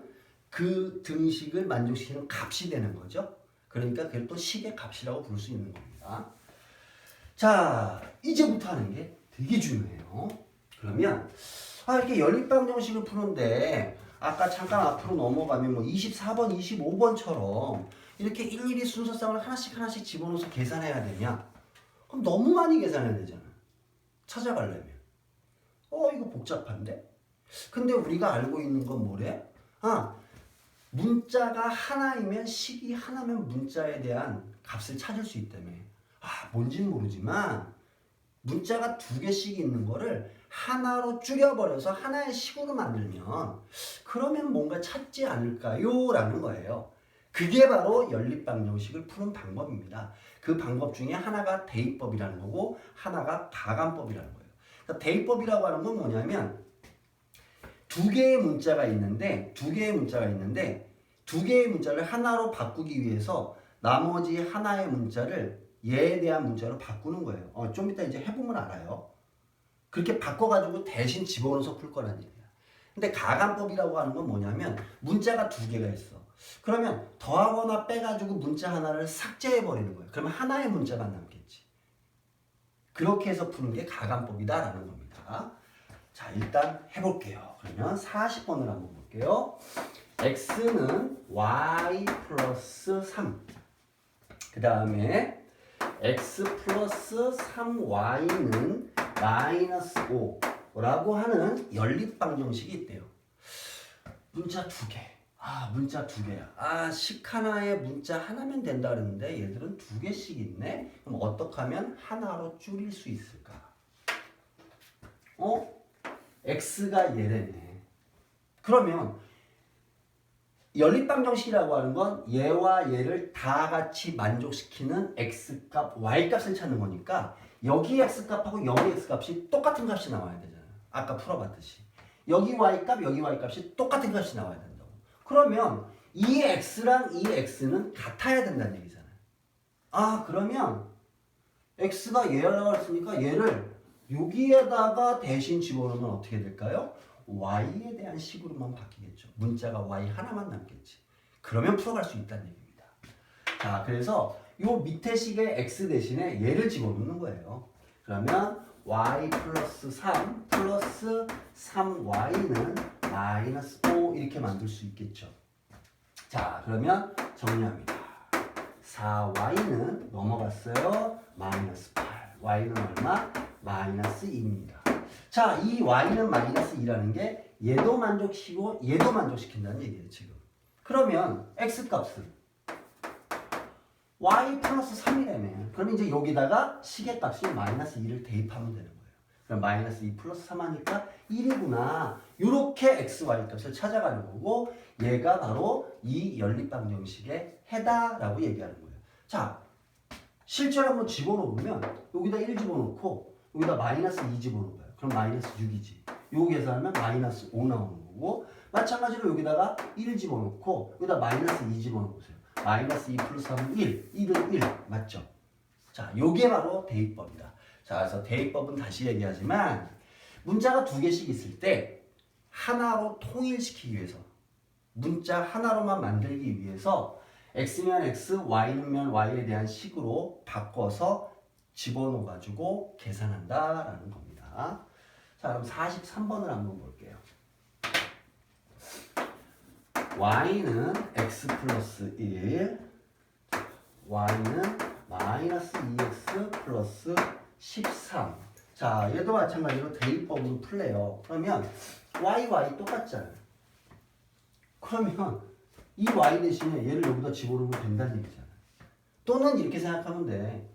A: 그 등식을 만족시키는 값이 되는 거죠. 그러니까 그걸 또 식의 값이라고 부를 수 있는 겁니다. 자, 이제부터 하는 게 되게 중요해요. 그러면 이렇게 연립방정식을 푸는데 아까 잠깐 앞으로 넘어가면 뭐 24번, 25번처럼 이렇게 일일이 순서상을 하나씩 집어넣어서 계산해야 되냐? 그럼 너무 많이 계산해야 되잖아. 찾아가려면. 이거 복잡한데? 근데 우리가 알고 있는 건 뭐래? 문자가 하나이면 식이 하나면 문자에 대한 값을 찾을 수 있다며. 뭔진 모르지만 문자가 2개씩 있는 거를 하나로 줄여버려서 하나의 식으로 만들면 그러면 뭔가 찾지 않을까요? 라는 거예요. 그게 바로 연립방정식을 푸는 방법입니다. 그 방법 중에 하나가 대입법이라는 거고 하나가 가감법이라는 거예요. 그러니까 대입법이라고 하는 건 뭐냐면 2개의 문자가 있는데 2개의 문자를 하나로 바꾸기 위해서 나머지 하나의 문자를 얘에 대한 문자로 바꾸는 거예요. 좀 이따 이제 해보면 알아요. 그렇게 바꿔가지고 대신 집어넣어서 풀 거란 얘기야. 근데 가감법이라고 하는 건 뭐냐면 문자가 2개가 있어. 그러면 더하거나 빼가지고 문자 하나를 삭제해버리는 거예요. 그러면 하나의 문자가 남겠지. 그렇게 해서 푸는 게 가감법이다라는 겁니다. 자, 일단 해볼게요. 그러면 40번을 한번 볼게요. x는 y 플러스 3. 그 다음에 x 플러스 3y는 마이너스 5라고 하는 연립방정식이 있대요. 문자 2개. 문자 2개야. 식 하나에 문자 하나면 된다 그랬는데 얘들은 2개씩 있네. 그럼 어떻게 하면 하나로 줄일 수 있을까? x가 얘래네. 그러면 연립방정식이라고 하는 건 얘와 얘를 다 같이 만족시키는 x값, y값을 찾는 거니까 여기 x값하고 여기 x값이 똑같은 값이 나와야 되잖아요. 아까 풀어봤듯이. 여기 y값, 여기 y값이 똑같은 값이 나와야 된다고. 그러면 이 x랑 이 x는 같아야 된다는 얘기잖아요. 그러면 x가 얘라고 했으니까 얘를 여기에다가 대신 집어넣으면 어떻게 될까요? y에 대한 식으로만 바뀌겠죠. 문자가 y 하나만 남겠지. 그러면 풀어갈 수 있다는 얘기입니다. 자, 그래서 요 밑에 식의 x 대신에 얘를 집어넣는 거예요. 그러면 y 플러스 3 플러스 3y는 마이너스 5 이렇게 만들 수 있겠죠. 자, 그러면 정리합니다. 4y는 넘어갔어요. 마이너스 8. y는 얼마? 마이너스 2입니다. 자, 이 y는 마이너스 2라는 게 얘도 만족시키고 얘도 만족시킨다는 얘기예요, 지금. 그러면 x 값은 y 플러스 3이라며. 그럼 이제 여기다가 시계값이 마이너스 2를 대입하면 되는 거예요. 그럼 마이너스 2 플러스 3 하니까 1이구나. 이렇게 x, y 값을 찾아가는 거고 얘가 바로 이 연립방정식의 해다라고 얘기하는 거예요. 자, 실제로 한번 집어넣으면 여기다 1 집어넣고 여기다 마이너스 2 집어넣어요. 그럼 마이너스 6이지. 요거 계산하면 마이너스 5 나오는 거고 마찬가지로 여기다가 1 집어넣고 여기다 마이너스 2 집어넣으세요. 마이너스 2 플러스 3은 1, 1은 1 맞죠? 자, 요게 바로 대입법이다. 자, 그래서 대입법은 다시 얘기하지만 문자가 두 개씩 있을 때 하나로 통일시키기 위해서 문자 하나로만 만들기 위해서 x면 x, y면 y에 대한 식으로 바꿔서 집어넣어 가지고 계산한다라는 겁니다. 자, 그럼 43번을 한번 볼게요. y는 x 플러스 1, y는 마이너스 2x 플러스 13. 자, 얘도 마찬가지로 대입법으로 풀래요. 그러면 y 똑같잖아요. 그러면 이 y 대신에 얘를 여기다 집어넣으면 된다는 얘기잖아요. 또는 이렇게 생각하면 돼.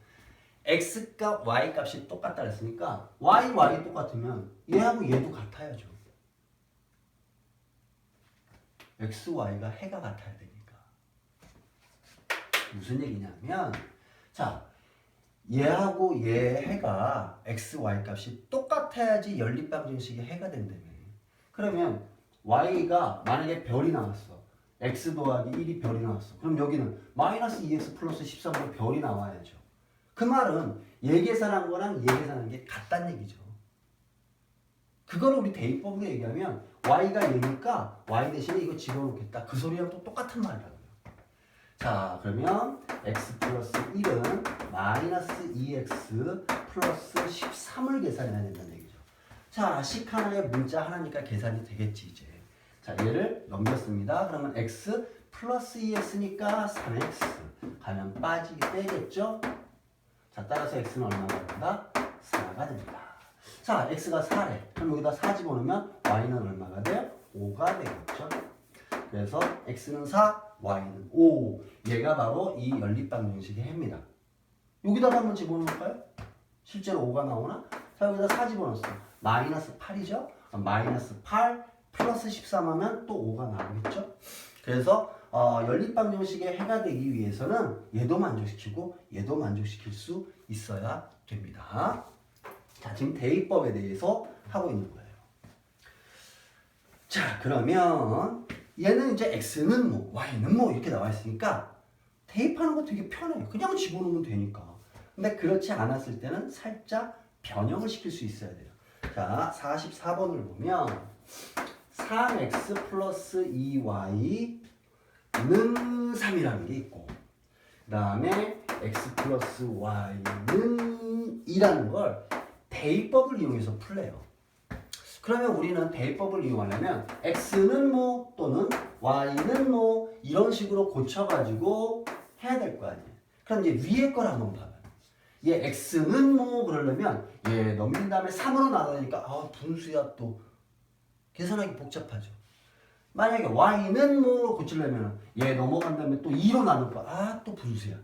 A: x값, y값이 똑같다 그랬으니까 y 똑같으면 얘하고 얘도 같아야죠. x, y가 해가 같아야 되니까. 무슨 얘기냐면 자, 얘하고 얘 해가 x, y 값이 똑같아야지 연립방정식의 해가 된다며. 그러면 y가 만약에 별이 나왔어. x 더하기 1이 별이 나왔어. 그럼 여기는 마이너스 2x 플러스 13으로 별이 나와야죠. 그 말은 얘 계산한 거랑 얘 계산한 게 같다는 얘기죠. 그거를 우리 대입법으로 얘기하면 y가 얘니까 y 대신에 이거 집어넣겠다. 그 소리랑 또 똑같은 말이라고요. 자, 그러면 x 플러스 1은 마이너스 2x 플러스 13을 계산해야 된다는 얘기죠. 자, 식 하나에 문자 하나니까 계산이 되겠지 이제. 자, 얘를 넘겼습니다. 그러면 x 플러스 2x니까 3x 가면 빠지게 빼겠죠. 자, 따라서 x는 얼마가 된다? 4가 됩니다. 자, x가 4래. 그럼 여기다 4 집어넣으면 y는 얼마가 돼요? 5가 되겠죠. 그래서 x는 4, y는 5. 얘가 바로 이 연립방정식의 해입니다. 여기다가 한번 집어넣을까요? 실제로 5가 나오나? 자, 여기다 4 집어넣었어. 마이너스 8이죠? 마이너스 8 플러스 13 하면 또 5가 나오겠죠? 그래서 연립방정식의 해가 되기 위해서는 얘도 만족시키고 얘도 만족시킬 수 있어야 됩니다. 자, 지금 대입법에 대해서 하고 있는 거예요. 자, 그러면 얘는 이제 x는 뭐, y는 뭐 이렇게 나와 있으니까 대입하는 거 되게 편해요. 그냥 집어넣으면 되니까. 근데 그렇지 않았을 때는 살짝 변형을 시킬 수 있어야 돼요. 자, 44번을 보면 3x 플러스 2y는 3이라는 게 있고 그 다음에 x 플러스 y는 2라는 걸 대입법을 이용해서 풀래요. 그러면 우리는 대입법을 이용하려면 x는 뭐 또는 y는 뭐 이런 식으로 고쳐가지고 해야 될 거 아니에요. 그럼 이제 위에 걸 한번 봐봐요. 얘 x는 뭐 그러려면 얘 넘긴 다음에 3으로 나누니까 분수야 또 계산하기 복잡하죠. 만약에 y는 뭐 고치려면 얘 넘어간 다음에 또 2로 나눌 거야. 또 분수야.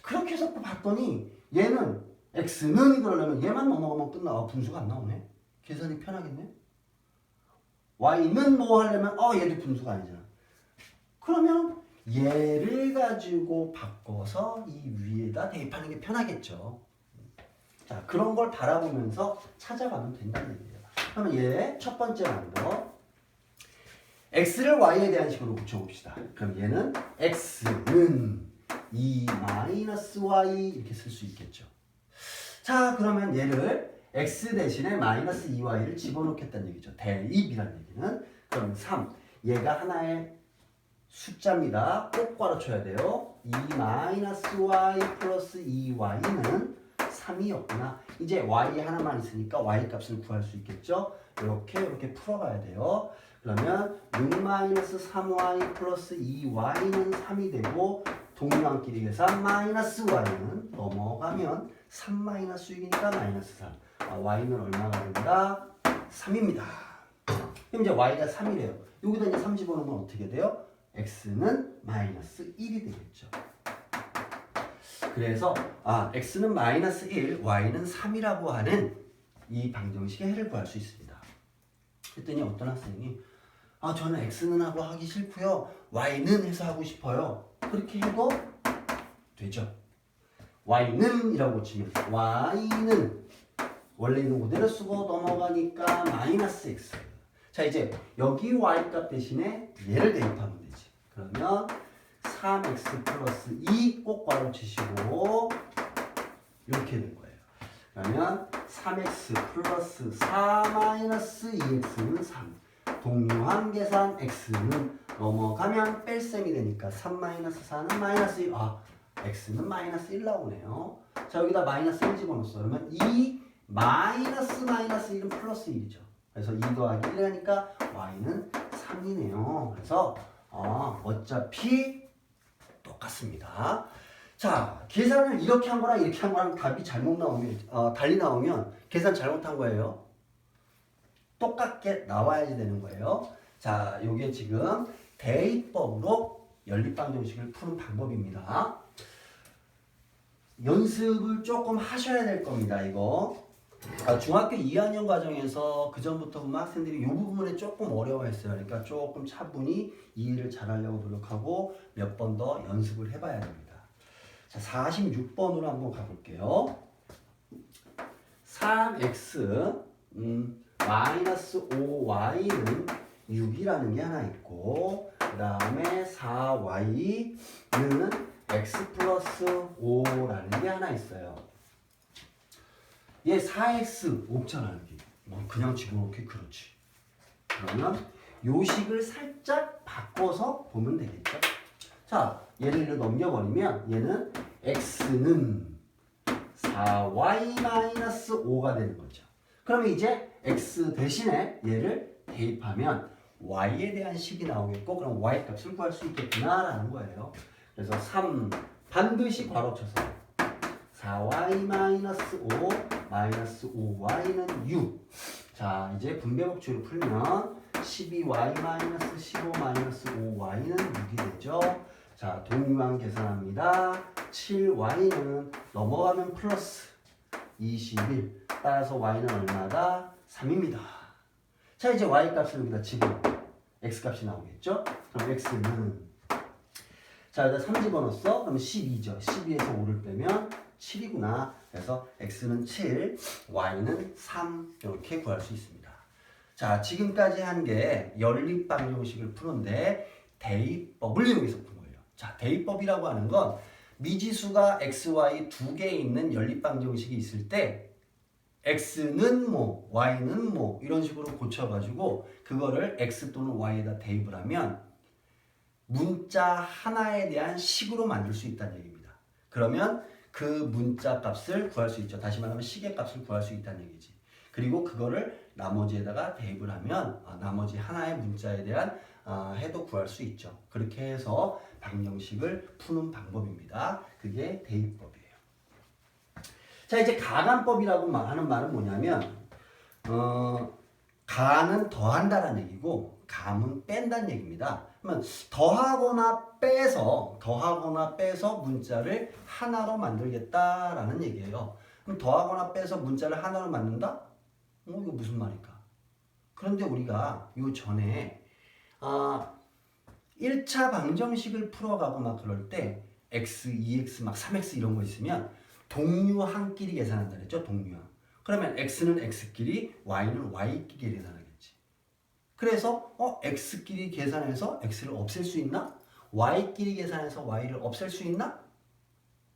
A: 그렇게 해서 또 봤더니 얘는 x는 그러려면 얘만 넘어가면 끝나. 분수가 안 나오네. 계산이 편하겠네. y는 뭐 하려면 얘도 분수가 아니잖아. 그러면 얘를 가지고 바꿔서 이 위에다 대입하는 게 편하겠죠. 자, 그런 걸 바라보면서 찾아가면 된다는 얘기예요. 그러면 얘 첫 번째 방법 x를 y에 대한 식으로 붙여봅시다. 그럼 얘는 x는 2-y 이렇게 쓸 수 있겠죠. 자, 그러면 얘를 x 대신에 마이너스 2y를 집어넣겠다는 얘기죠. 대입이라는 얘기는. 그럼 3. 얘가 하나의 숫자입니다. 꼭 괄호쳐야 돼요. 2-y 플러스 2y는 3이었구나. 이제 y 하나만 있으니까 y 값을 구할 수 있겠죠. 이렇게 풀어가야 돼요. 그러면 6-3y 플러스 2y는 3이 되고 동그랑끼리 계산 마이너스 y는 넘어가면 3-6이니까 마이너스 3. y는 얼마가 된다? 3입니다. 그럼 이제 y가 3이래요. 여기다 이제 3 집어넣으면 어떻게 돼요? x는 마이너스 1이 되겠죠. 그래서 x는 마이너스 1, y는 3이라고 하는 이 방정식의 해를 구할 수 있습니다. 그랬더니 어떤 학생이 저는 x는 하고 하기 싫고요. y는 해서 하고 싶어요. 그렇게 해도 되죠. y는 이라고 고치면 y는 원래 있는 그대로 쓰고 넘어가니까 마이너스 x. 자, 이제 여기 y 값 대신에 얘를 대입하면 되지. 그러면 3x 플러스 2 꼭 괄호 치시고 이렇게 된 거예요. 그러면 3x 플러스 4 마이너스 2x는 3. 동류한 계산 x는 넘어가면 뺄셈이 되니까 3 마이너스 4는 마이너스 1. x는 마이너스 1 나오네요. 자, 여기다 마이너스 1 집어넣었어. 그러면 2 마이너스 1은 플러스 1이죠. 그래서 2 더하기 1 하니까 y는 3이네요. 그래서 어차피 똑같습니다. 자, 계산을 이렇게 한 거랑 이렇게 한 거랑 답이 잘못 나오면 달리 나오면 계산 잘못한 거예요. 똑같게 나와야지 되는 거예요. 자, 요게 지금 대입법으로 연립방정식을 푸는 방법입니다. 연습을 조금 하셔야 될 겁니다. 이거 중학교 2학년 과정에서 그 전부터 보면 학생들이 이 부분에 조금 어려워했어요. 그러니까 조금 차분히 이해를 잘하려고 노력하고 몇 번 더 연습을 해봐야 됩니다. 자, 46번으로 한번 가볼게요. 3x 마이너스 5y는 6이라는 게 하나 있고, 그 다음에 4y는 x 플러스 5라는 게 하나 있어요. 얘 4x 없잖아, 여기. 그냥 집어넣기 그렇지. 그러면 요식을 살짝 바꿔서 보면 되겠죠. 자, 얘를 넘겨버리면 얘는 x는 4y-5가 되는 거죠. 그러면 이제 x 대신에 얘를 대입하면 y에 대한 식이 나오겠고, 그럼 y 값을 구할 수 있겠구나라는 거예요. 그래서 3 반드시 괄호 쳐서 4y-5 마이너스 5y는 6. 자, 이제 분배법칙으로 풀면 12y-15-5y는 6이 되죠. 자, 동류한 계산합니다. 7y는 넘어가면 플러스 21. 따라서 y는 얼마다? 3입니다. 자, 이제 y 값을 여기다 집어넣어. x 값이 나오겠죠? 그럼 x는 자, 여기다 3 집어넣었어? 그럼 12죠. 12에서 5를 빼면 7이구나. 그래서 x는 7, y는 3 이렇게 구할 수 있습니다. 자, 지금까지 한 게 연립방정식을 푸는데 대입법을 이용해서 푼 거예요. 자, 대입법이라고 하는 건 미지수가 x, y 두 개 있는 연립방정식이 있을 때 x는 뭐, y는 뭐 이런 식으로 고쳐가지고 그거를 x 또는 y에다 대입을 하면 문자 하나에 대한 식으로 만들 수 있다는 얘기입니다. 그러면 그 문자 값을 구할 수 있죠. 다시 말하면 식의 값을 구할 수 있다는 얘기지. 그리고 그거를 나머지에다가 대입을 하면 나머지 하나의 문자에 대한 해도 구할 수 있죠. 그렇게 해서 방정식을 푸는 방법입니다. 그게 대입법이에요. 자, 이제 가간법이라고 하는 말은 뭐냐면 가는 더한다는 얘기고 감은 뺀다는 얘기입니다. 그러면 더하거나 빼서 문자를 하나로 만들겠다라는 얘기예요. 그럼 더하거나 빼서 문자를 하나로 만든다? 이거 무슨 말일까? 그런데 우리가 요 전에 1차 방정식을 풀어가고 막 그럴 때 x, 2x, 막 3x 이런 거 있으면 동류항끼리 계산한다 그랬죠? 동류항. 그러면 x는 x끼리, y는 y끼리 계산하겠지. 그래서 x끼리 계산해서 x를 없앨 수 있나? y끼리 계산해서 y를 없앨 수 있나?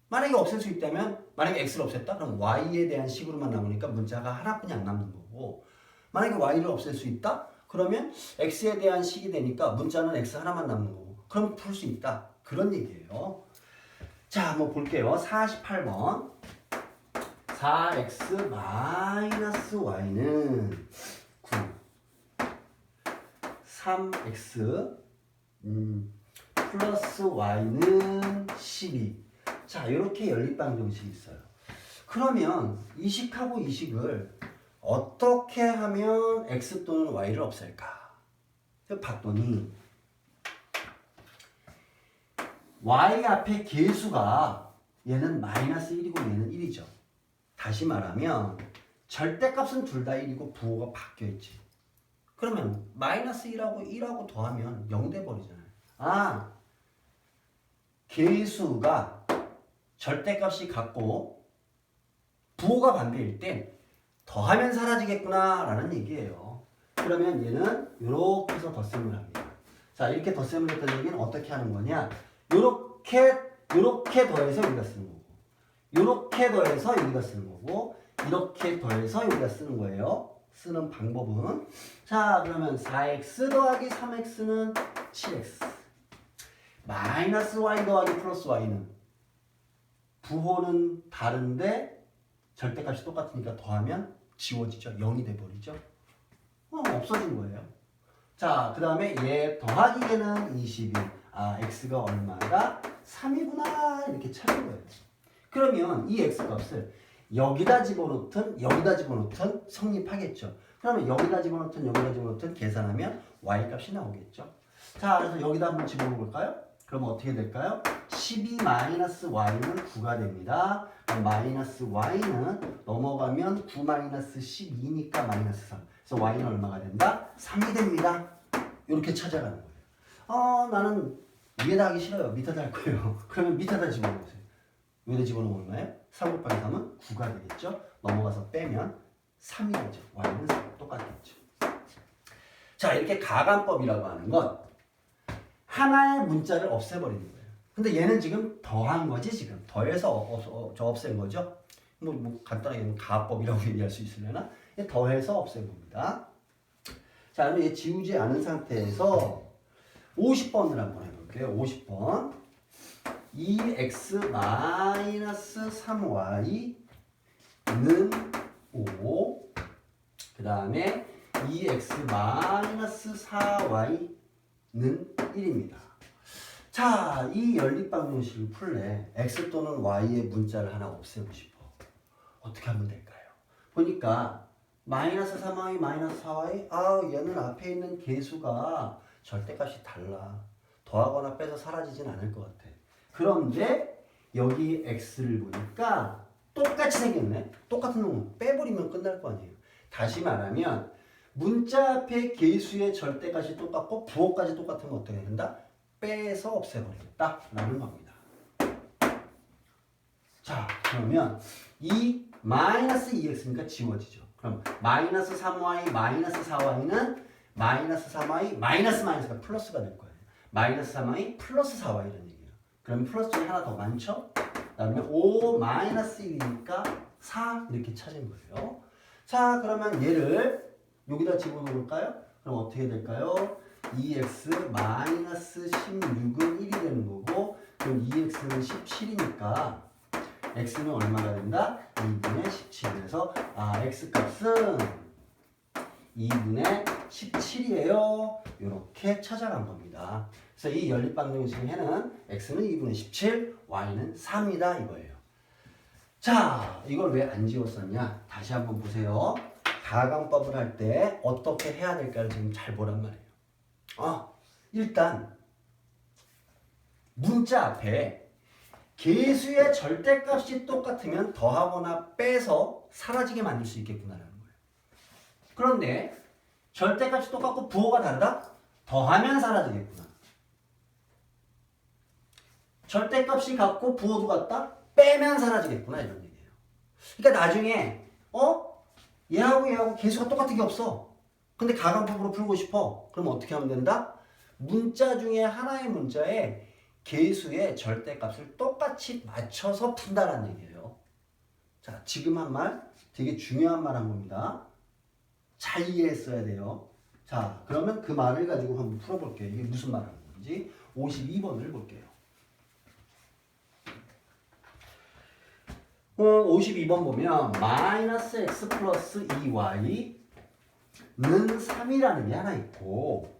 A: 만약에 없앨 수 있다면, 만약에 x를 없앴다? 그럼 y에 대한 식으로만 남으니까 문자가 하나뿐이 안 남는 거고, 만약에 y를 없앨 수 있다? 그러면 x에 대한 식이 되니까 문자는 x 하나만 남는 거고, 그럼 풀 수 있다. 그런 얘기예요. 자, 한번 볼게요. 48번. 4x 마이너스 y는 9. 3x 플러스 y는 12. 자, 이렇게 연립방정식이 있어요. 그러면 이식하고 이식을 어떻게 하면 x 또는 y를 없앨까? 봤더니 y 앞에 계수가 얘는 마이너스 1이고 얘는 1이죠. 다시 말하면 절대값은 둘 다 1이고 부호가 바뀌어있지. 그러면 마이너스 1하고 더하면 0 돼버리잖아요. 아, 계수가 절대값이 같고 부호가 반대일 땐 더하면 사라지겠구나 라는 얘기예요. 그러면 얘는 이렇게 해서 덧셈을 합니다. 자, 이렇게 덧셈을 했던 얘기는 어떻게 하는 거냐, 요렇게 더해서 여기다 쓰는 거고, 요렇게 더해서 여기다 쓰는 거고, 이렇게 더해서 여기다 쓰는 거예요. 쓰는 방법은, 자, 그러면 4x 더하기 3x는 7x, 마이너스 y 더하기 플러스 y는 부호는 다른데 절대값이 똑같으니까 더하면 지워지죠. 0이 돼버리죠. 없어진 거예요. 자, 그 다음에 얘 더하기 얘는 22. 아, x가 얼마가? 3이구나. 이렇게 찾은 거예요. 그러면 이 x값을 여기다 집어넣든 여기다 집어넣든 성립하겠죠. 그러면 여기다 집어넣든 계산하면 y값이 나오겠죠. 자, 그래서 여기다 한번 집어넣어볼까요? 그러면 어떻게 될까요? 12-y는 9가 됩니다. 마이너스 y는 넘어가면 9-12니까 마이너스 3. 그래서 y는 얼마가 된다? 3이 됩니다. 이렇게 찾아가는 거예요. 나는 위에다 하기 싫어요. 밑에다 할 거예요. 그러면 밑에다 집어넣으세요. 위에다 집어넣으면 얼마예요? 3 곱하기 3은 9가 되겠죠. 넘어가서 빼면 3이 되죠. y는 3. 똑같겠죠. 자, 이렇게 가간법이라고 하는 건 하나의 문자를 없애버리는 거예요. 근데 얘는 지금 더한 거지, 지금. 더해서 없앤 거죠. 뭐 간단하게 가법이라고 얘기할 수 있으려나? 더해서 없앤 겁니다. 자, 그러면 얘 지우지 않은 상태에서 50번을 한번 해볼게요. 50번. 2x-3y는 5. 그 다음에 2x-4y는 1입니다. 자, 이 연립방정식을 풀래. x 또는 y의 문자를 하나 없애고 싶어. 어떻게 하면 될까요? 보니까 마이너스 3y, 마이너스 4y, 얘는 앞에 있는 계수가 절대값이 달라. 더하거나 빼서 사라지진 않을 것 같아. 그런데 여기 x를 보니까 똑같이 생겼네. 똑같은 놈은 빼버리면 끝날 거 아니에요. 다시 말하면 문자 앞에 계수의 절대값이 똑같고 부호까지 똑같으면 어떻게 된다? 빼서 없애버리겠다 라는 겁니다. 자, 그러면 이 마이너스 2x니까 지워지죠. 그럼 마이너스 3y, 마이너스 4y는 마이너스 3y, 마이너스가 플러스가 될 거예요. 마이너스 3y 플러스 4y 이런 얘기예요. 그러면 플러스 중에 하나 더 많죠? 그 다음에 5 마이너스 1이니까 4 이렇게 찾은 거예요. 자, 그러면 얘를 여기다 집어넣을까요? 그럼 어떻게 될까요? 2x 마이너스 16은 1이 되는 거고, 그럼 2x는 17이니까 x는 얼마가 된다? 2분의 17. 그래서 x값은 2분의 17이에요. 이렇게 찾아간 겁니다. 그래서 이 연립방정식의 해는 x는 2분의 17, y는 4입니다. 이거예요. 자, 이걸 왜 안 지웠었냐? 다시 한번 보세요. 가강법을 할 때 어떻게 해야 될까를 지금 잘 보란 말이에요. 일단 문자 앞에 계수의 절대값이 똑같으면 더하거나 빼서 사라지게 만들 수 있겠구나라는 거예요. 그런데 절대값이 똑같고 부호가 다르다? 더하면 사라지겠구나. 절대값이 같고 부호도 같다? 빼면 사라지겠구나 이런 얘기예요. 그러니까 나중에 얘하고 계수가 똑같은 게 없어. 근데 가강법으로 풀고 싶어. 그럼 어떻게 하면 된다? 문자 중에 하나의 문자에 계수의 절대값을 똑같이 맞춰서 푼다라는 얘기예요. 자, 지금 한 말 되게 중요한 말 한 겁니다. 잘 이해했어야 돼요. 자, 그러면 그 말을 가지고 한번 풀어볼게요. 이게 무슨 말 하는 건지. 52번을 볼게요. 52번 보면 마이너스 x 플러스 2y는 3이라는 게 하나 있고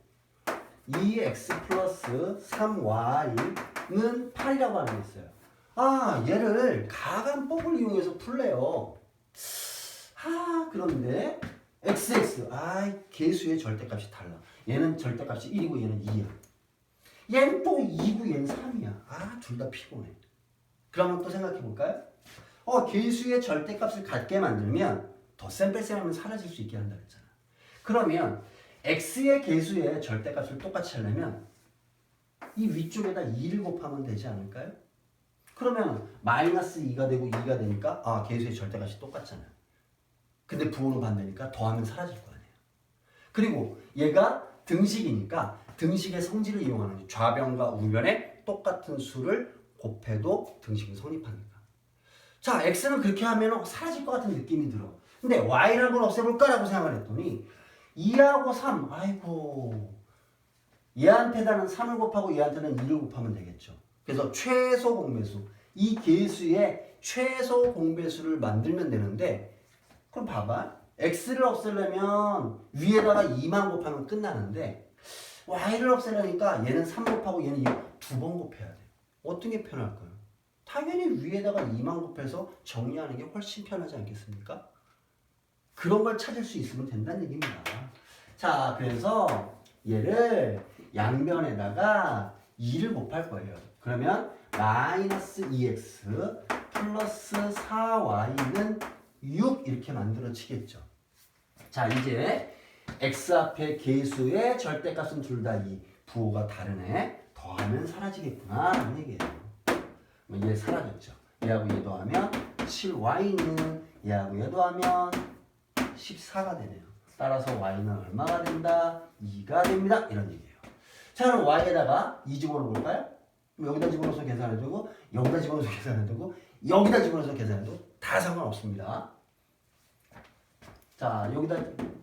A: 2x 플러스 3y는 8이라고 하는 게 있어요. 얘를 가간법을 이용해서 풀래요. 그런데 XX, 개수의 절대값이 달라. 얘는 절대값이 1이고 얘는 2야. 얘는 또 2고 얘는 3이야. 둘 다 피곤해. 그러면 또 생각해 볼까요? 개수의 절대값을 같게 만들면 더 쌤뺄셈하면 사라질 수 있게 한다 그랬잖아. 그러면 x의 개수의 절대값을 똑같이 하려면 이 위쪽에다 2를 곱하면 되지 않을까요? 그러면 마이너스 2가 되고 2가 되니까 개수의 절대값이 똑같잖아요. 근데 부호로 반대니까 더하면 사라질 거 아니에요. 그리고 얘가 등식이니까 등식의 성질을 이용하는 좌변과 우변에 똑같은 수를 곱해도 등식은 성립하니까. 자, x는 그렇게 하면 사라질 것 같은 느낌이 들어. 근데 y라는 걸 없애볼까라고 생각을 했더니 2하고 3, 얘한테다는 3을 곱하고 얘한테는 2를 곱하면 되겠죠. 그래서 최소 공배수, 이 개수의 최소 공배수를 만들면 되는데, 그럼 봐봐. x를 없애려면 위에다가 2만 곱하면 끝나는데 y를 없애려니까 얘는 3 곱하고 얘는 2번 곱해야 돼. 어떤 게 편할까요? 당연히 위에다가 2만 곱해서 정리하는 게 훨씬 편하지 않겠습니까? 그런 걸 찾을 수 있으면 된다는 얘기입니다. 자, 그래서 얘를 양변에다가 2를 곱할 거예요. 그러면 마이너스 2x 플러스 4y는 6 이렇게 만들어지겠죠. 자, 이제 x 앞에 개수의 절대값은 둘 다 2, 부호가 다르네. 더하면 사라지겠구나 라는 얘기예요. 얘 사라졌죠. 얘하고 얘 더하면 7y는 얘하고 얘 더하면 14가 되네요. 따라서 y는 얼마가 된다? 2가 됩니다. 이런 얘기예요. 자, 그럼 y에다가 2 집어넣어 볼까요? 여기다 집어넣어서 계산해두고 여기다 집어넣어서 계산해두고 여기다 집어넣어서 계산해도 다 상관없습니다. 자, 여기다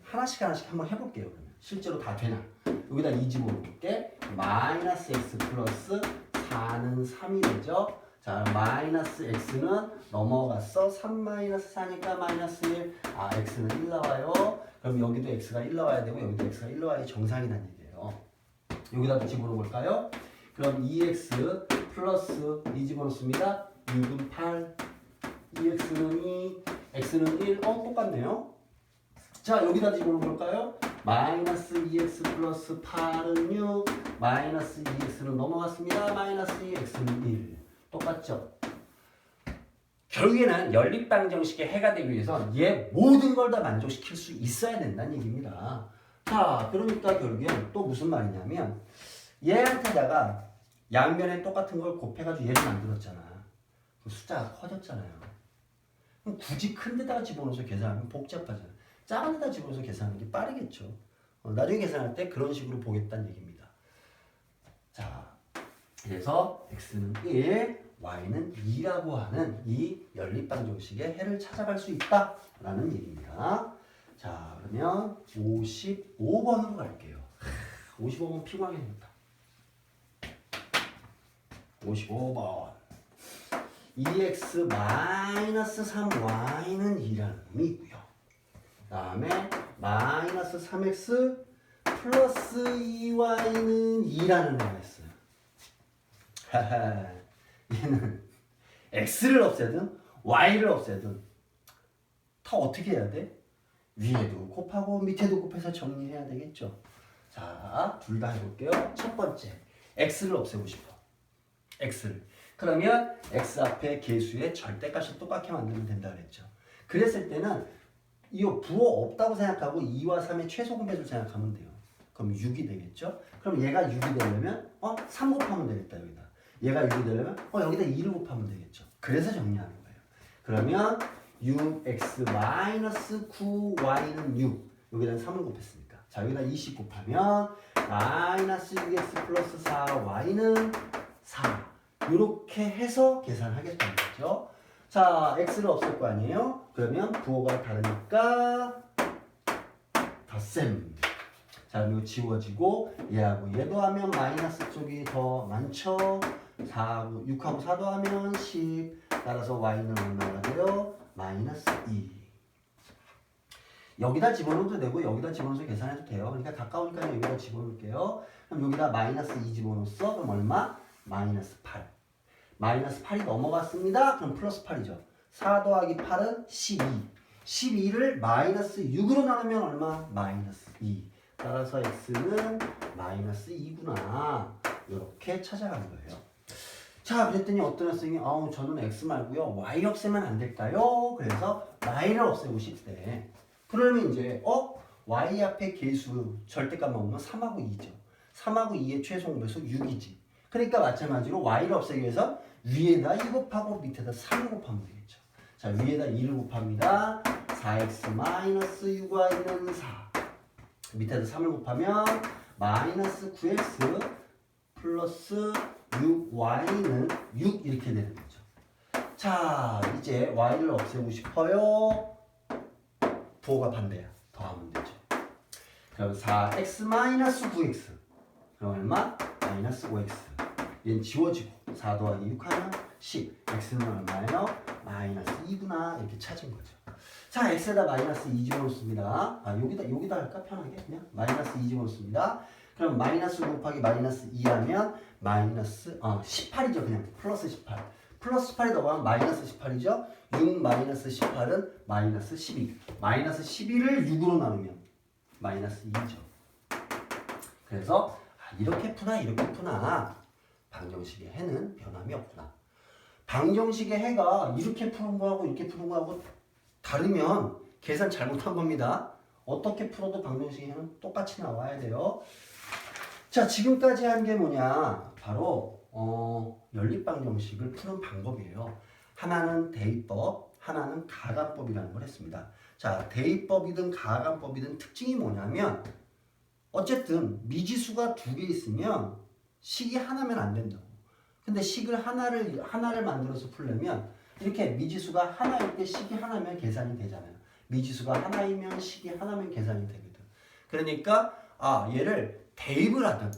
A: 하나씩 한번 해볼게요. 그러면 실제로 다 되나? 여기다 2 집어넣을게. 마이너스 x 플러스 4는 3이 되죠. 자, 마이너스 x는 넘어갔어. 3 마이너스 4니까 마이너스 1. x는 1 나와요. 그럼 여기도 x가 1 나와야 되고 여기도 x가 1 나와야 정상이라는 얘기예요. 여기다도 집어넣어볼까요? 그럼 2x 플러스 2 집어넣습니다. 6은 8, 2x는 2, x는 1. 똑같네요. 자, 여기다 집어넣어볼까요? 마이너스 2x 플러스 8은 6, 마이너스 2x는 넘어갔습니다. 마이너스 2x는 1. 똑같죠? 결국에는 연립방정식의 해가 되기 위해서 얘 모든 걸 다 만족시킬 수 있어야 된다는 얘기입니다. 자, 그러니까 결국엔 또 무슨 말이냐면 얘한테다가 양변에 똑같은 걸 곱해가지고 얘를 만들었잖아. 숫자가 커졌잖아요. 그럼 굳이 큰 데다가 집어넣어서 계산하면 복잡하잖아. 작은 데다 집어넣어서 계산하는 게 빠르겠죠. 나중에 계산할 때 그런 식으로 보겠다는 얘기입니다. 자, 그래서 x는 1, y는 2라고 하는 이 연립방정식의 해를 찾아갈 수 있다라는 얘기입니다. 자, 그러면 55번으로 갈게요. 55번 피곤하게 생겼다. 55번 2x-3y는 2라는 놈이 있고요. 그 다음에 마이너스 3x 플러스 2y는 2라는 애가 있어요. 얘는 x를 없애든 y를 없애든 다 어떻게 해야 돼? 위에도 곱하고 밑에도 곱해서 정리해야 되겠죠. 자, 둘 다 해볼게요. 첫 번째, x를 없애고 싶어. x를. 그러면 x 앞에 개수의 절대값을 똑같게 만들면 된다 그랬죠. 그랬을 때는 이 부호 없다고 생각하고 2와 3의 최소 공배수를 생각하면 돼요. 그럼 6이 되겠죠. 그럼 얘가 6이 되려면 3 곱하면 되겠다 여기다. 얘가 6이 되려면 여기다 2를 곱하면 되겠죠. 그래서 정리하는 거예요. 그러면 6x-9y는 6. 여기다 3을 곱했으니까. 자, 여기다 20 곱하면 마이너스 6x 플러스 4y는 4. 이렇게 해서 계산하겠다는 거죠. 자, x를 없앨 거 아니에요? 그러면 부호가 다르니까 덧셈. 자, 이거 지워지고 얘하고 얘도 하면 마이너스 쪽이 더 많죠. 6하고 4도 하면 10. 따라서 y는 얼마가 돼요? 마이너스 2. 여기다 집어넣어도 되고 여기다 집어넣어서 계산해도 돼요. 그러니까 가까우니까 여기다 집어넣을게요. 그럼 여기다 마이너스 2 집어넣었어. 그럼 얼마? 마이너스 8. 마이너스 8이 넘어갔습니다. 그럼 플러스 8이죠. 4 더하기 8은 12. 12를 마이너스 6으로 나누면 얼마? 마이너스 2. 따라서 x는 마이너스 2구나. 이렇게 찾아가는 거예요. 자, 그랬더니 어떤 학생이 저는 x 말고요 y 없애면 안 될까요? 그래서 y를 없애고 싶대. 그러면 이제 y 앞에 계수 절대값만 오면 3하고 2죠. 3하고 2의 최소 공배수 6이지. 그러니까 마찬가지로 y를 없애기 위해서 위에다 2 곱하고 밑에다 3을 곱하면 되겠죠. 자, 위에다 2를 곱합니다. 4x-6y는 4. 밑에다 3을 곱하면 마이너스 9x 플러스 6y는 6 이렇게 되는 거죠. 자, 이제 y를 없애고 싶어요. 부호가 반대야. 더하면 되죠. 그럼 4x-9x. 그럼 얼마? 마이너스 5x. 얘는 지워지고 4 더하기 6 하면 10. x는 얼마예요? 마이너스 2구나. 이렇게 찾은 거죠. 자, x에다 마이너스 2 집어넣습니다. 여기다 할까? 편하게 그냥 마이너스 2 집어넣습니다. 그럼 마이너스 곱하기 마이너스 2 하면 마이너스 18이죠. 그냥 플러스 18. 플러스 18이 더하면 마이너스 18이죠. 6 마이너스 18은 마이너스 12. 마이너스 12를 6으로 나누면 마이너스 2죠. 그래서 이렇게 푸나 이렇게 푸나 방정식의 해는 변함이 없구나. 방정식의 해가 이렇게 푸는 거하고 이렇게 푸는 거하고 다르면 계산 잘못한 겁니다. 어떻게 풀어도 방정식의 해는 똑같이 나와야 돼요. 자, 지금까지 한 게 뭐냐? 바로 연립방정식을 푸는 방법이에요. 하나는 대입법, 하나는 가감법이라는 걸 했습니다. 자, 대입법이든 가감법이든 특징이 뭐냐면 어쨌든 미지수가 두 개 있으면 식이 하나면 안 된다고. 근데 식을 하나를 만들어서 풀려면 이렇게 미지수가 하나일 때 식이 하나면 계산이 되잖아요. 미지수가 하나이면 식이 하나면 계산이 되거든. 그러니까 얘를 대입을 하든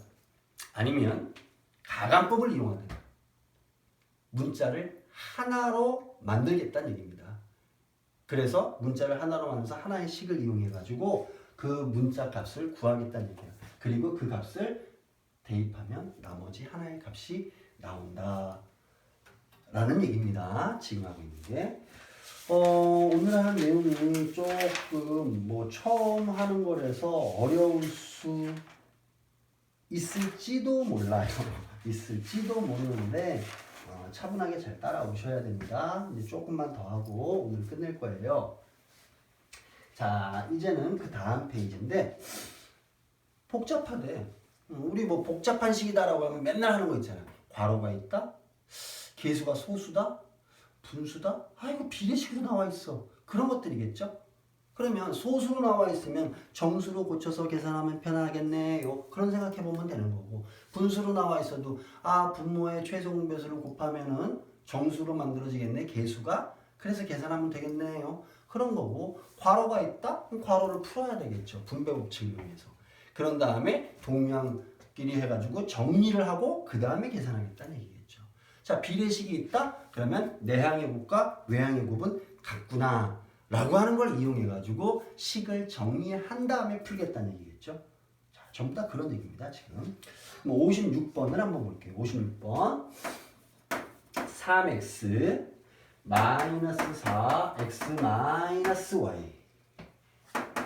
A: 아니면 가감법을 이용하든 문자를 하나로 만들겠다는 얘기입니다. 그래서 문자를 하나로 만들어서 하나의 식을 이용해 가지고 그 문자 값을 구하겠다는 얘기예요. 그리고 그 값을 대입하면 나머지 하나의 값이 나온다 라는 얘기입니다. 지금 하고 있는 게 오늘 하는 내용이 조금 처음 하는 거라서 어려울 수 있을지도 몰라요. 있을지도 모르는데 차분하게 잘 따라오셔야 됩니다. 이제 조금만 더 하고 오늘 끝낼 거예요. 자, 이제는 그 다음 페이지인데 복잡하대. 우리 복잡한 식이다라고 하면 맨날 하는 거 있잖아요. 괄호가 있다? 계수가 소수다? 분수다? 이거 비례식으로 나와 있어. 그런 것들이겠죠? 그러면 소수로 나와 있으면 정수로 고쳐서 계산하면 편하겠네요. 그런 생각해 보면 되는 거고, 분수로 나와 있어도 분모의 최소 공배수를 곱하면은 정수로 만들어지겠네. 계수가. 그래서 계산하면 되겠네요. 그런 거고, 괄호가 있다? 그럼 괄호를 풀어야 되겠죠. 분배 법칙을 이용해서. 그런 다음에 동량끼리 해가지고 정리를 하고 그 다음에 계산하겠다는 얘기겠죠. 자, 비례식이 있다? 그러면 내항의 곱과 외항의 곱은 같구나 라고 하는 걸 이용해가지고 식을 정리한 다음에 풀겠다는 얘기겠죠. 자, 전부 다 그런 얘기입니다. 지금 56번을 한번 볼게요. 56번 3x 마이너스 4 x 마이너스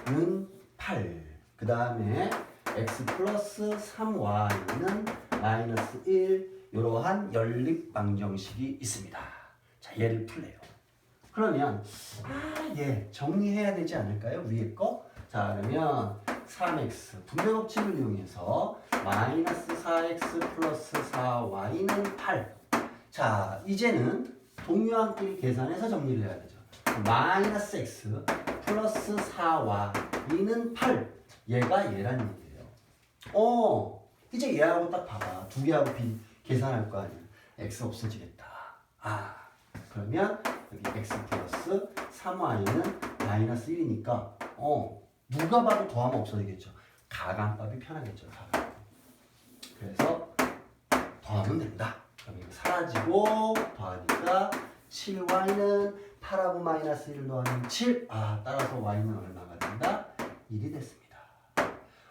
A: y는 8. 그 다음에 x 플러스 3y는 마이너스 1. 이러한 연립방정식이 있습니다. 자, 얘를 풀래요. 그러면 정리해야 되지 않을까요? 위에 거. 자, 그러면 3x 분배 법칙을 이용해서 마이너스 4x 플러스 4y는 8. 자, 이제는 동요함끼리 계산해서 정리를 해야 되죠. 마이너스 x 플러스 4y는 8. 얘가 얘란 얘기예요. 이제 얘하고 딱 봐봐. 두 개하고 계산할 거 아니야. x 없어지겠다. 그러면 여기 x 플러스 3y는 마이너스 1이니까 누가 봐도 더하면 없어지겠죠. 가감법이 편하겠죠. 가감. 그래서 더하면 된다. 그럼 이거 사라지고 더하니까 7y는 8하고 마이너스 1을 더하면 7. 따라서 y는 얼마가 된다? 1이 됐습니다.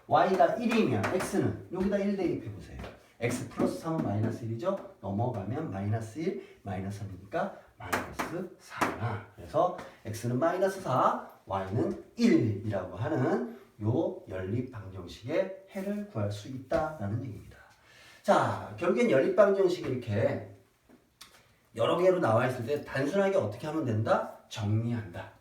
A: y가 1이면 x는 여기다 1 대입해 보세요. x 플러스 3은 마이너스 1이죠. 넘어가면 마이너스 1, 마이너스 3이니까 마이너스 4나. 그래서 x는 마이너스 4, y는 1이라고 하는 요 연립방정식의 해를 구할 수 있다라는 얘기입니다. 자, 결국엔 연립방정식이 이렇게 여러 개로 나와 있을 때 단순하게 어떻게 하면 된다? 정리한다.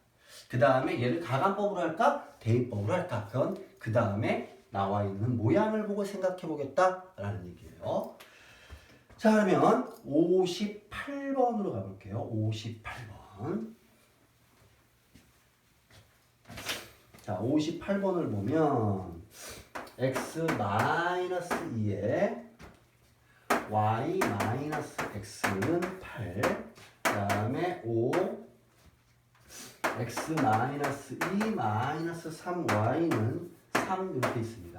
A: 그 다음에 얘를 가간법으로 할까? 대입법으로 할까? 그건 그 다음에 나와 있는 모양을 보고 생각해 보겠다라는 얘기예요. 자, 그러면 58번으로 가볼게요. 58번. 자, 58번을 보면 x-2에 y-x는 8, 그 다음에 5 x-2-3y는 3 이렇게 있습니다.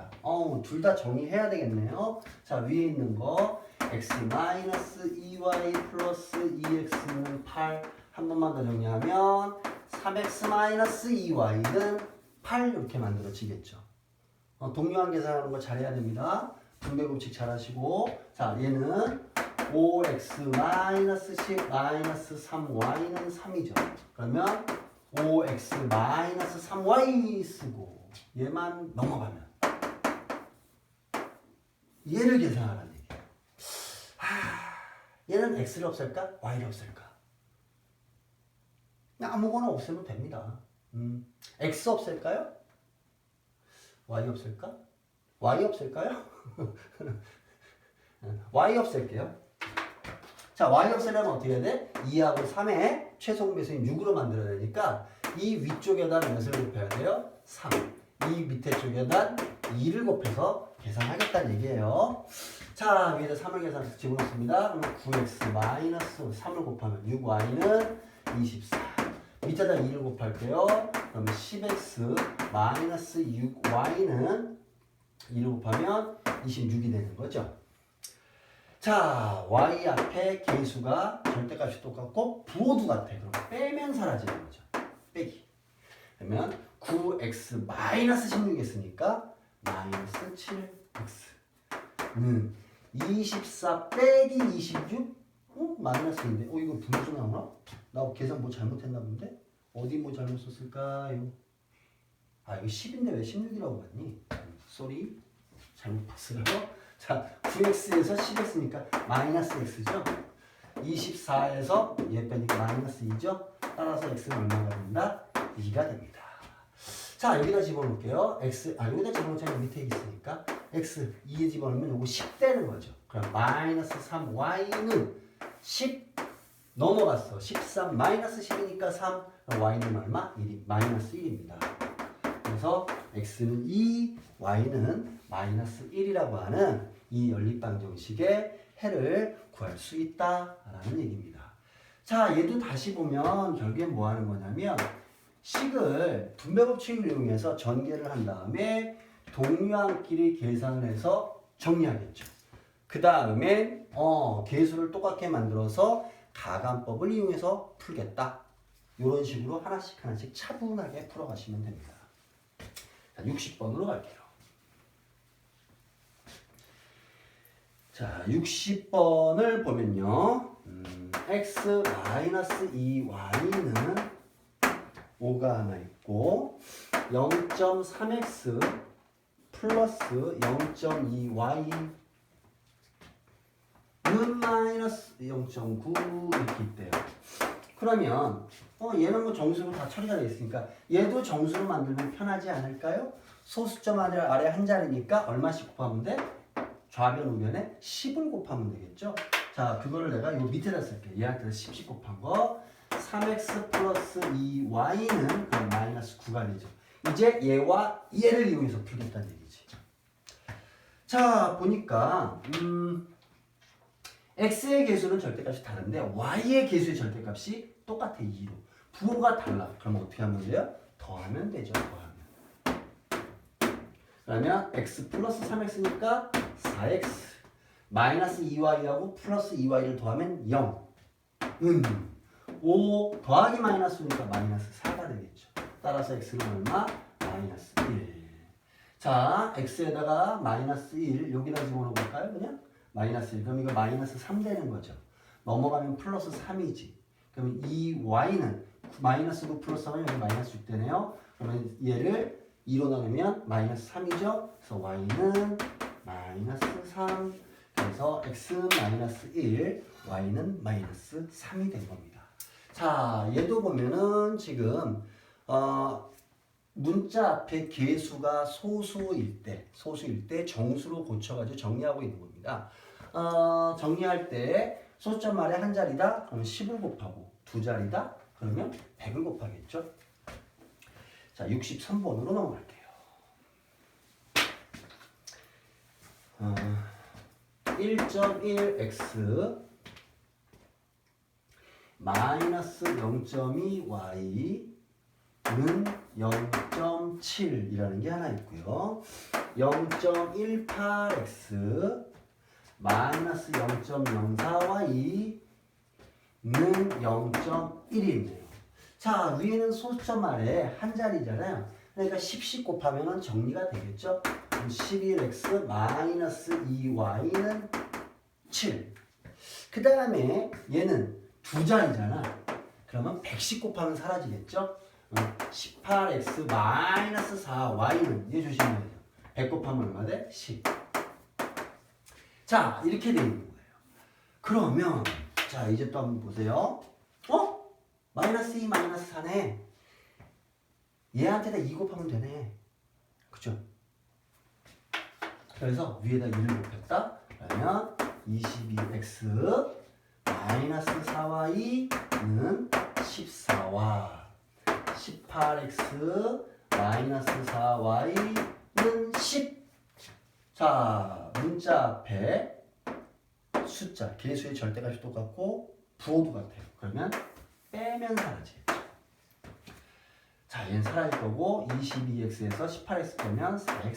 A: 둘 다 정리해야 되겠네요. 자, 위에 있는 거 x-2y 플러스 2x는 8. 한 번만 더 정리하면 3x-2y는 8 이렇게 만들어지겠죠. 동요한 계산하는 거 잘해야 됩니다. 분배법칙 잘 하시고. 자, 얘는 5x-10-3y는 3이죠. 그러면 5x-3y 쓰고 얘만 넘어가면 얘를 계산하라는 얘기예요. 얘는 x를 없앨까? y를 없앨까? 그냥 아무거나 없애면 됩니다. x 없앨까요? y 없앨까? y 없앨까요? y 없앨게요. 자, y 없애려면 어떻게 해야 돼? 2하고 3의 최소 배수인 6으로 만들어야 되니까 이 위쪽에다 몇을 곱해야 돼요? 3. 이 밑에 쪽에다 2를 곱해서 계산하겠다는 얘기예요. 자, 위에다 3을 계산해서 집어넣습니다. 그러면 9x-3을 곱하면 6y는 24. 밑에다 2를 곱할게요. 그러면 10x-6y는 2를 곱하면 26이 되는 거죠. 자, y 앞에 계수가 절대값이 똑같고 부호도 같아. 그럼 빼면 사라지는 거죠. 빼기. 그러면 9x-16 했으니까 마이너스 7x는 24 빼기 26? 마이너스인데. 이거 분수 나오나? 나 계산 뭐 잘못했나 본데? 어디 뭐 잘못 썼을까요? 이거 10인데 왜 16이라고 봤니? 쏘리. 잘못 봤어요. 자, 9x에서 10x니까 마이너스 x죠. 24에서 얘 빼니까 마이너스 2죠. 따라서 x는 얼마가 된다? 2가 됩니다. 자, 여기다 집어넣을게요. 여기다 집어넣자면 밑에 있으니까 x 2에 집어넣으면 요거 10 되는 거죠. 그럼 마이너스 3y는 10 넘어갔어. 13 마이너스 10이니까 3. y는 얼마? 1이 마이너스 1입니다. 그래서 x는 2, y는 마이너스 1이라고 하는 이 연립방정식의 해를 구할 수 있다라는 얘기입니다. 자, 얘도 다시 보면 결국엔 뭐 하는 거냐면 식을 분배법칙을 이용해서 전개를 한 다음에 동류항끼리 계산을 해서 정리하겠죠. 그 다음에 계수를 똑같게 만들어서 가간법을 이용해서 풀겠다. 이런 식으로 하나씩 차분하게 풀어가시면 됩니다. 자, 60번으로 갈게요. 자, 60번을 보면요. x-2y는 5가 하나 있고 0.3x 플러스 0.2y는 마이너스 0.9 이렇게 있대요. 그러면 얘는 뭐 정수로 다 처리가 되어 있으니까 얘도 정수로 만들면 편하지 않을까요? 소수점 아래 한 자리니까 얼마씩 곱하면 돼? 좌변 우변에 10을 곱하면 되겠죠? 자, 그거를 내가 요 밑에다 쓸게. 얘한테 10씩 곱한 거 3x 플러스 2y는 그럼 마이너스 9가 되죠. 이제 얘와 얘를 이용해서 풀겠다는 얘기지. 자, 보니까 x의 계수는 절대값이 다른데 y의 계수의 절대값이 똑같아. 2로. 부호가 달라. 그럼 어떻게 하면 돼요? 더하면 되죠. 더하면. 그러면 x 플러스 3x니까 4x 마이너스 2y하고 플러스 2y를 더하면 0. 5 더하기 마이너스니까 마이너스 4가 되겠죠. 따라서 x는 얼마? 마이너스 1. 자, x에다가 마이너스 1 여기다 집어넣어볼까요? 그냥 마이너스 1. 그럼 이거 마이너스 3 되는 거죠. 넘어가면 플러스 3이지. 그러면 이 y는 마이너스 9 플러스 3은 여기 마이너스 6 되네요. 그러면 얘를 2로 나누면 마이너스 3이죠. 그래서 y는 마이너스 3. 그래서 x는 마이너스 1, y는 마이너스 3이 된 겁니다. 자, 얘도 보면은 지금 문자 앞에 개수가 소수일 때 정수로 고쳐가지고 정리하고 있는 겁니다. 정리할 때 소수점 아래 한 자리다? 그러면 10을 곱하고 두 자리다? 그러면 100을 곱하겠죠? 자, 63번으로 넘어갈게요. 1.1x 마이너스 0.2y는 0.7이라는 게 하나 있고요. 0.18x 마이너스 0.04y는 0.1이네요. 자, 위에는 소수점 아래 한 자리잖아요. 그러니까 10씩 곱하면 정리가 되겠죠. 11x 마이너스 2y는 7. 그 다음에 얘는 두 자리잖아. 그러면 110 곱하면 사라지겠죠. 18x 마이너스 4y는 얘 조심해야 돼요. 100 곱하면 얼마 돼? 10. 자, 이렇게 되어 있는 거예요. 그러면 자, 이제 또 한번 보세요. 마이너스 2 마이너스 4네. 얘한테다 2 곱하면 되네. 그죠? 그래서 위에다 2를 곱했다. 그러면 22x 마이너스 4y는 14y. 18x 마이너스 4y는 10. 자, 문자 앞에 숫자, 개수의 절대값이 똑같고 부호도 같아요. 그러면 빼면 사라지겠죠. 자, 얘는 사라질 거고 22x에서 18x 빼면 4x.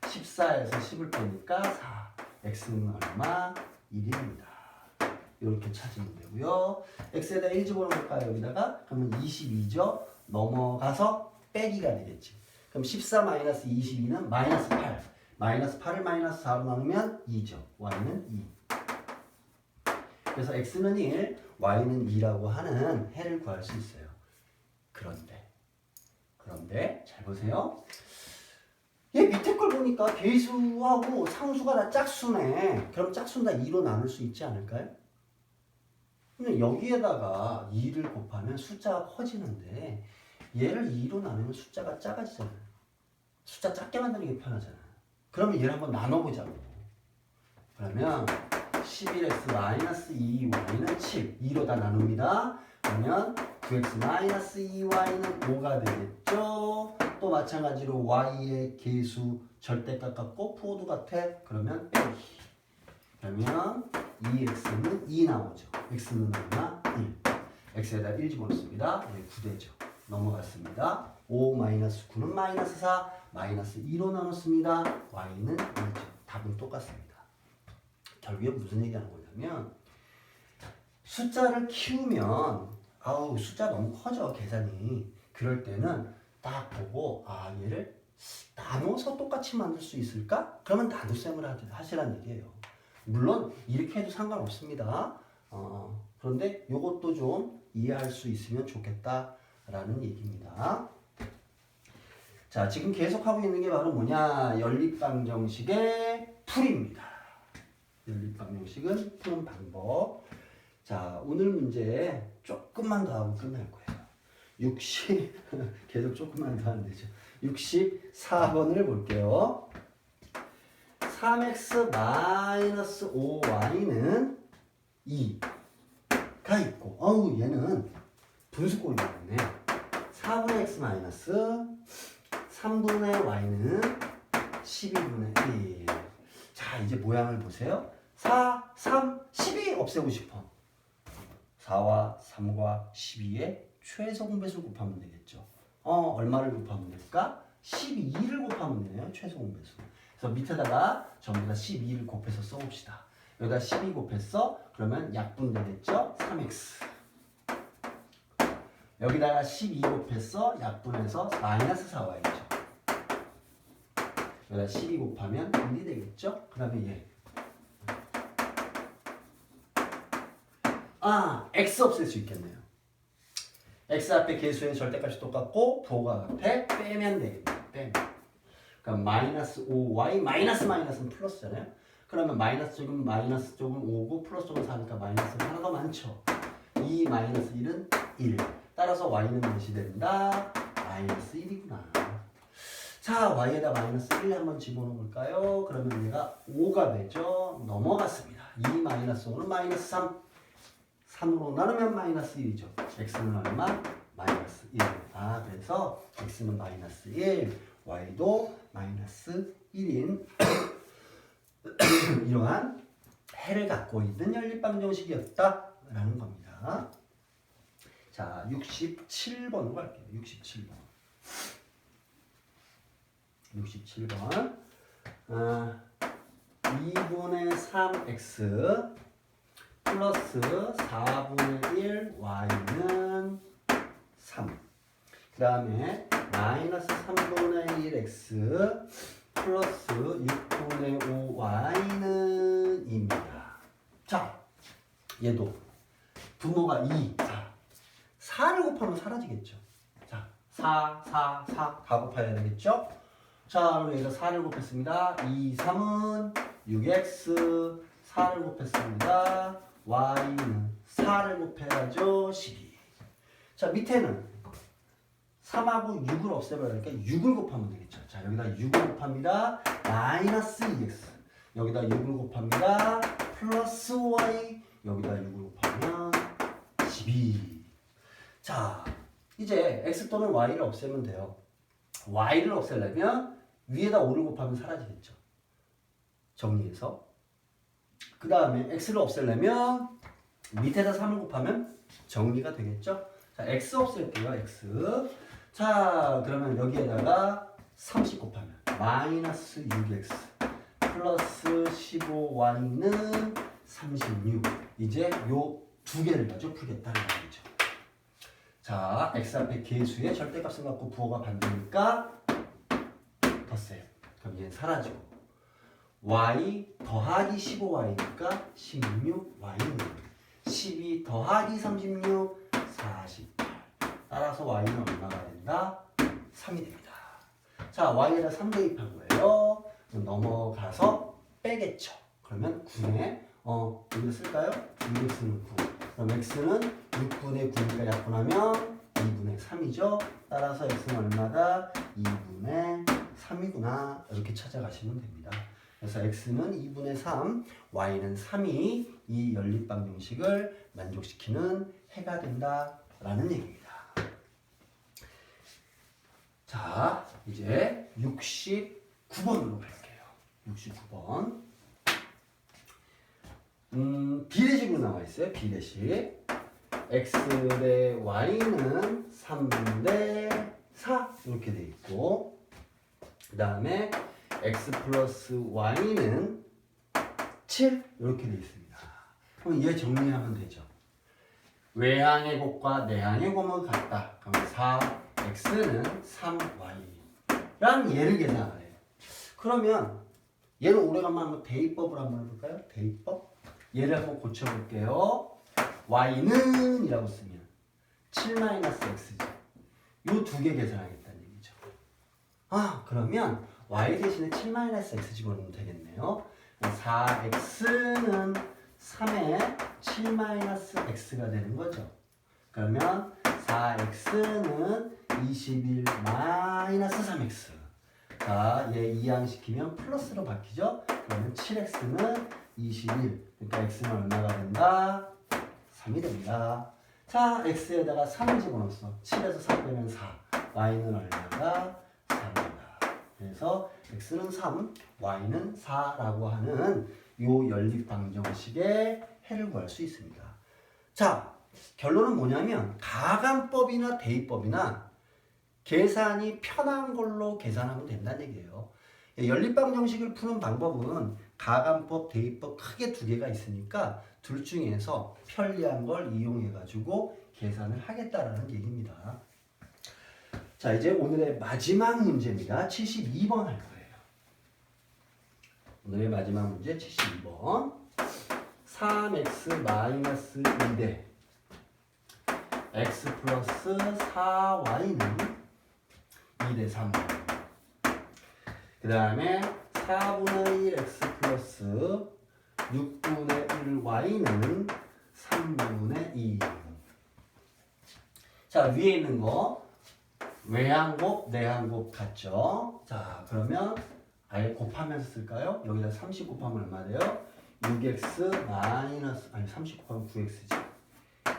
A: 14에서 10을 빼니까 4. x는 얼마? 1입니다. 이렇게 찾으면 되고요. x에다 1 집어넣을까요? 여기다가? 그러면 22죠. 넘어가서 빼기가 되겠지. 그럼 14 마이너스 22는 마이너스 8. 마이너스 8을 마이너스 4로 나누면 2죠. y는 2. 그래서 x는 1, y는 2라고 하는 해를 구할 수 있어요. 그런데 잘 보세요. 얘 밑에 걸 보니까 개수하고 상수가 다 짝수네. 그럼 짝수는 다 2로 나눌 수 있지 않을까요? 근데 여기에다가 2를 곱하면 숫자가 커지는데 얘를 2로 나누면 숫자가 작아지잖아요. 숫자 작게 만드는 게 편하잖아. 그러면 얘를 한번 나눠보자고. 그러면 11x-2y는 7. 2로 다 나눕니다. 그러면 9x-2y는 5가 되겠죠. 또 마찬가지로 y의 개수 절대값 같고 부호도 같아. 그러면 빼기. 그러면 2x는 2 나오죠. x는 얼마? 1. x에다 1 집어넣습니다. 네, 9되죠. 넘어갔습니다. 5-9는 마이너스 4. 마이너스 2로 나눴습니다. y는 2죠. 답은 똑같습니다. 결국에 무슨 얘기하는 거냐면 숫자를 키우면 숫자 너무 커져 계산이. 그럴 때는 딱 보고 얘를 나눠서 똑같이 만들 수 있을까? 그러면 나눗셈을 하시라는 얘기예요. 물론 이렇게 해도 상관없습니다. 그런데 이것도 좀 이해할 수 있으면 좋겠다라는 얘기입니다. 자, 지금 계속하고 있는 게 바로 뭐냐? 연립방정식의 풀이입니다. 연립방정식은 푸는 방법. 자, 오늘 문제 조금만 더 하고 끝날 거예요. 계속 조금만 더 하면 되죠. 64번을 볼게요. 3x-5y는 2가 있고, 얘는 분수꼴이 나왔네. 4분의 x 마이너스 3분의 y는 12분의 1. 자, 이제 모양을 보세요. 4, 3, 12 없애고 싶어. 4와 3과 12의 최소 공배수를 곱하면 되겠죠. 얼마를 곱하면 될까? 12를 곱하면 되네요. 최소 공배수. 그래서 밑에다가 전부 다 12를 곱해서 써봅시다. 여기다 12 곱했어? 그러면 약분 되겠죠? 3x. 여기다가 12 곱했어? 약분해서 마이너스 4y죠. 여기다 12 곱하면 1이 되겠죠? 그 다음에 얘 x 없앨 수 있겠네요. x 앞에 계수의 절대값이 똑같고 부호가 앞에 빼면 되겠네요. 빼면. 그러니까 마이너스 5y 마이너스는 플러스잖아요. 그러면 마이너스 쪽은 마이너스 쪽은 5고 플러스 쪽은 4니까 마이너스가 하나 더 많죠. 2 마이너스 1은 1. 따라서 y는 몇이 된다? 마이너스 1이구나. 자, y에다 마이너스 1 한번 집어넣어 볼까요? 그러면 얘가 5가 되죠. 넘어갔습니다. 2 마이너스 5는 마이너스 3. 3으로 나누면 마이너스 1이죠. x는 얼마? 마이너스 1. 그래서 x는 마이너스 1, y도 마이너스 1인 이러한 해를 갖고 있는 연립방정식이었다라는 겁니다. 자, 67번으로 갈게요. 67번. 2분의 3x 플러스 4분의 1 y는 3. 그 다음에 마이너스 3분의 1 x 플러스 6분의 5 y는 2입니다. 자, 얘도 분모가 2, 4. 4를 곱하면 사라지겠죠. 자, 4 다 곱해야 되겠죠. 자, 그럼 여기서 4를 곱했습니다. 2, 3은 6x 4를 곱했습니다. y는 4를 곱해야죠. 12. 자, 밑에는 3하고 6을 없애버리니까 6을 곱하면 되겠죠. 자, 여기다 6을 곱합니다. 마이너스 2x. 여기다 6을 곱합니다. 플러스 y. 여기다 6을 곱하면 12. 자, 이제 x 또는 y를 없애면 돼요. y를 없애려면 위에다 5를 곱하면 사라지겠죠. 정리해서. 그 다음에 x를 없애려면 밑에다 3을 곱하면 정리가 되겠죠. 자, x 없앨게요. x. 자, 그러면 여기에다가 30 곱하면 마이너스 6x 플러스 15y는 36. 이제 요 두 개를 가지고 풀겠다는 얘기죠. 자, x 앞에 계수의 절대값을 갖고 부호가 반대니까 덧셈. 그럼 얘는 사라지고 y 더하기 15y니까 16y는 12 더하기 36 48. 따라서 y는 얼마가 된다? 3이 됩니다. 자, y에다 3 대입한 거예요. 넘어가서 빼겠죠. 그러면 9에 여기를 쓸까요? 6x는 9. 그럼 x는 6분의 9니까 약분하면 2분의 3이죠. 따라서 x는 얼마다? 2분의 3이구나. 이렇게 찾아가시면 됩니다. 그래서 x는 2분의 3, y는 3이 이 연립방정식을 만족시키는 해가 된다라는 얘기입니다. 자, 이제 69번으로 갈게요. 69번. 비례식으로 나와 있어요. 비례식. x 대 y는 3 대 4 이렇게 돼 있고, 그 다음에 x 플러스 y는 7 이렇게 돼 있습니다. 그럼 얘 정리하면 되죠. 외항의 곱과 내항의 곱은 같다. 그럼 4x는 3y. 얘를 계산을 해요. 그러면 얘는 오래간만에 한번 대입법을 한번 해볼까요? 대입법. 얘를 한번 고쳐볼게요. y는 이라고 쓰면 7-x죠. 요 두 개 계산하겠다는 얘기죠. 그러면 y 대신에 7-x 집어넣으면 되겠네요. 4x는 3에 7-x가 되는 거죠. 그러면 4x는 21-3x. 자, 얘 이항시키면 플러스로 바뀌죠. 그러면 7x는 21. 그러니까 x는 얼마가 된다? 3이 됩니다. 자, x에다가 3을 집어넣었어. 7에서 4 빼면 4. y는 얼마가? 4입니다. 그래서 x는 3, y는 4라고 하는 요 연립방정식의 해를 구할 수 있습니다. 자, 결론은 뭐냐면 가감법이나 대입법이나 계산이 편한 걸로 계산하면 된다는 얘기예요. 연립방정식을 푸는 방법은 가감법, 대입법 크게 두 개가 있으니까 둘 중에서 편리한 걸 이용해가지고 계산을 하겠다라는 얘기입니다. 자, 이제 오늘의 마지막 문제입니다. 72번 할 거예요. 오늘의 마지막 문제 72번. 3x 마이너스 2대 x 플러스 4y는 2대 3. 그 다음에 4분의 1 x 플러스 6분의 1y는 3분의 2. 자, 위에 있는 거 외항곱, 내항곱 같죠? 자, 그러면 아예 곱하면서 쓸까요? 여기다 30 곱하면 얼마 돼요? 6x 마이너스, 아니 30 곱하면 9x지.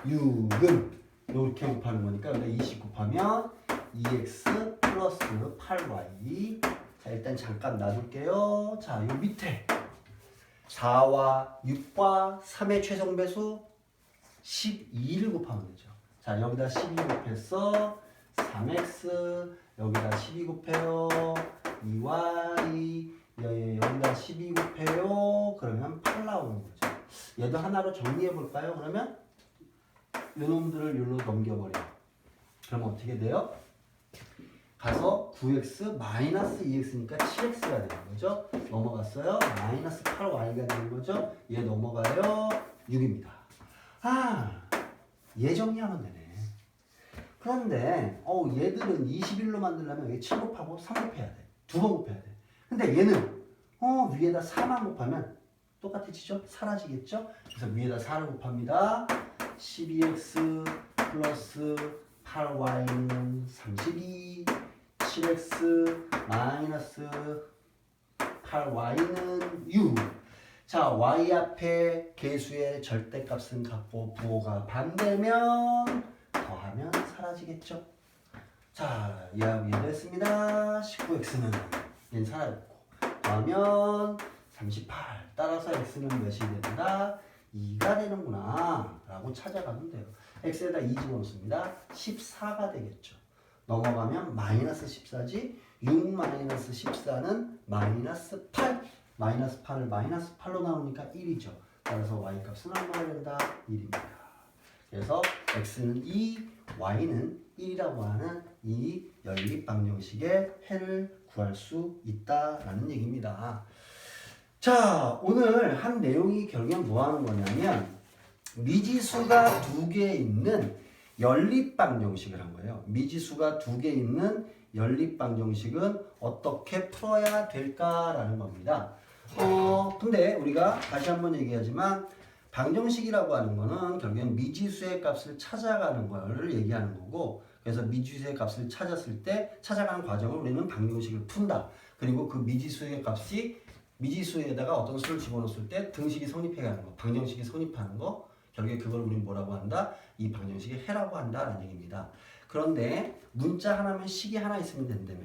A: 6은 이렇게 곱하는 거니까 여기다 20 곱하면 2x 플러스 8y. 자, 일단 잠깐 놔둘게요. 자, 요 밑에 4와 6과 3의 최종 배수 12를 곱하면 되죠. 자, 여기다 12 곱해서 3x, 여기다 12 곱해요 2y, 여기다 12 곱해요 그러면 8 나오는 거죠. 얘도 하나로 정리해 볼까요? 그러면 요놈들을 요로 넘겨버려. 그럼 어떻게 돼요? 가서 9x 마이너스 2x니까 7x가 되는 거죠. 넘어갔어요. 마이너스 8y가 되는 거죠. 얘 넘어가요. 6입니다. 아, 얘 정리하면 되네. 그런데 얘들은 21로 만들려면 여기 7 곱하고 3 곱해야 돼. 2번 곱해야 돼. 근데 얘는 위에다 4만 곱하면 똑같아지죠? 사라지겠죠? 그래서 위에다 4를 곱합니다. 12x 플러스 8y는 32, 7x 마이너스 8y는 6. 자, y 앞에 개수의 절대값은 같고 부호가 반대면 더하면 사라지겠죠. 자, 얘하고 얘 됐습니다. 19x는 얘는 사라졌고 더하면 38. 따라서 x는 몇이 된다? 2가 되는구나 라고 찾아가면 돼요. x에다 2 집어넣습니다. 14가 되겠죠. 넘어가면 마이너스 14지. 6 마이너스 14는 마이너스 8. 마이너스 8을 마이너스 8로 나오니까 1이죠. 따라서 y값은 얼마가 된다? 1입니다. 그래서 x는 2, y는 1이라고 하는 이 연립방정식의 해를 구할 수 있다라는 얘기입니다. 자, 오늘 한 내용이 결국엔 뭐 하는 거냐면 미지수가 2개 있는 연립방정식을 한 거예요. 미지수가 2개 있는 연립방정식은 어떻게 풀어야 될까라는 겁니다. 근데 우리가 다시 한번 얘기하지만 방정식이라고 하는 거는 결국엔 미지수의 값을 찾아가는 걸 얘기하는 거고, 그래서 미지수의 값을 찾았을 때 찾아가는 과정을 우리는 방정식을 푼다. 그리고 그 미지수의 값이 미지수에다가 어떤 수를 집어넣었을 때 등식이 성립해가는 거, 방정식이 성립하는 거, 결국에 그걸 우리는 뭐라고 한다? 이 방정식의 해라고 한다라는 얘기입니다. 그런데 문자 하나면 식이 하나 있으면 된다며.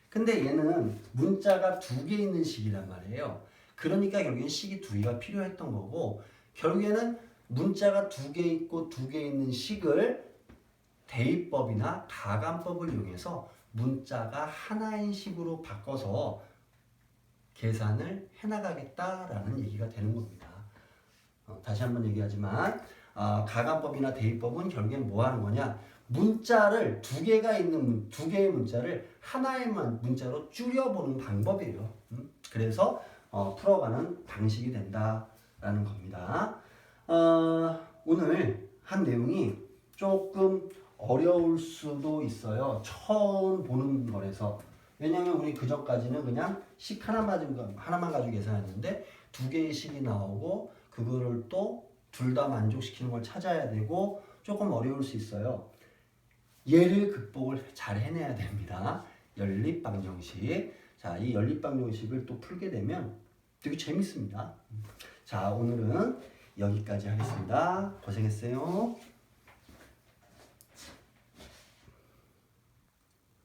A: 근데 얘는 문자가 2개 있는 식이란 말이에요. 그러니까 결국엔 식이 2개가 필요했던 거고, 결국에는 문자가 2개 있고 2개 있는 식을 대입법이나 가감법을 이용해서 문자가 하나인 식으로 바꿔서 계산을 해나가겠다라는 얘기가 되는 겁니다. 다시 한번 얘기하지만 가감법이나 대입법은 결국엔 뭐 하는 거냐? 문자를 2개가 있는 2개의 문자를 하나의 문자로 줄여보는 방법이에요. 그래서 풀어가는 방식이 된다라는 겁니다. 오늘 한 내용이 조금 어려울 수도 있어요. 처음 보는 거라서. 왜냐면 우리 그전까지는 그냥 식 하나만 가지고 계산했는데 2개의 식이 나오고 그거를 또 둘 다 만족시키는 걸 찾아야 되고 조금 어려울 수 있어요. 얘를 극복을 잘 해내야 됩니다. 연립방정식. 자, 이 연립방정식을 또 풀게 되면 되게 재밌습니다. 자, 오늘은 여기까지 하겠습니다. 고생했어요.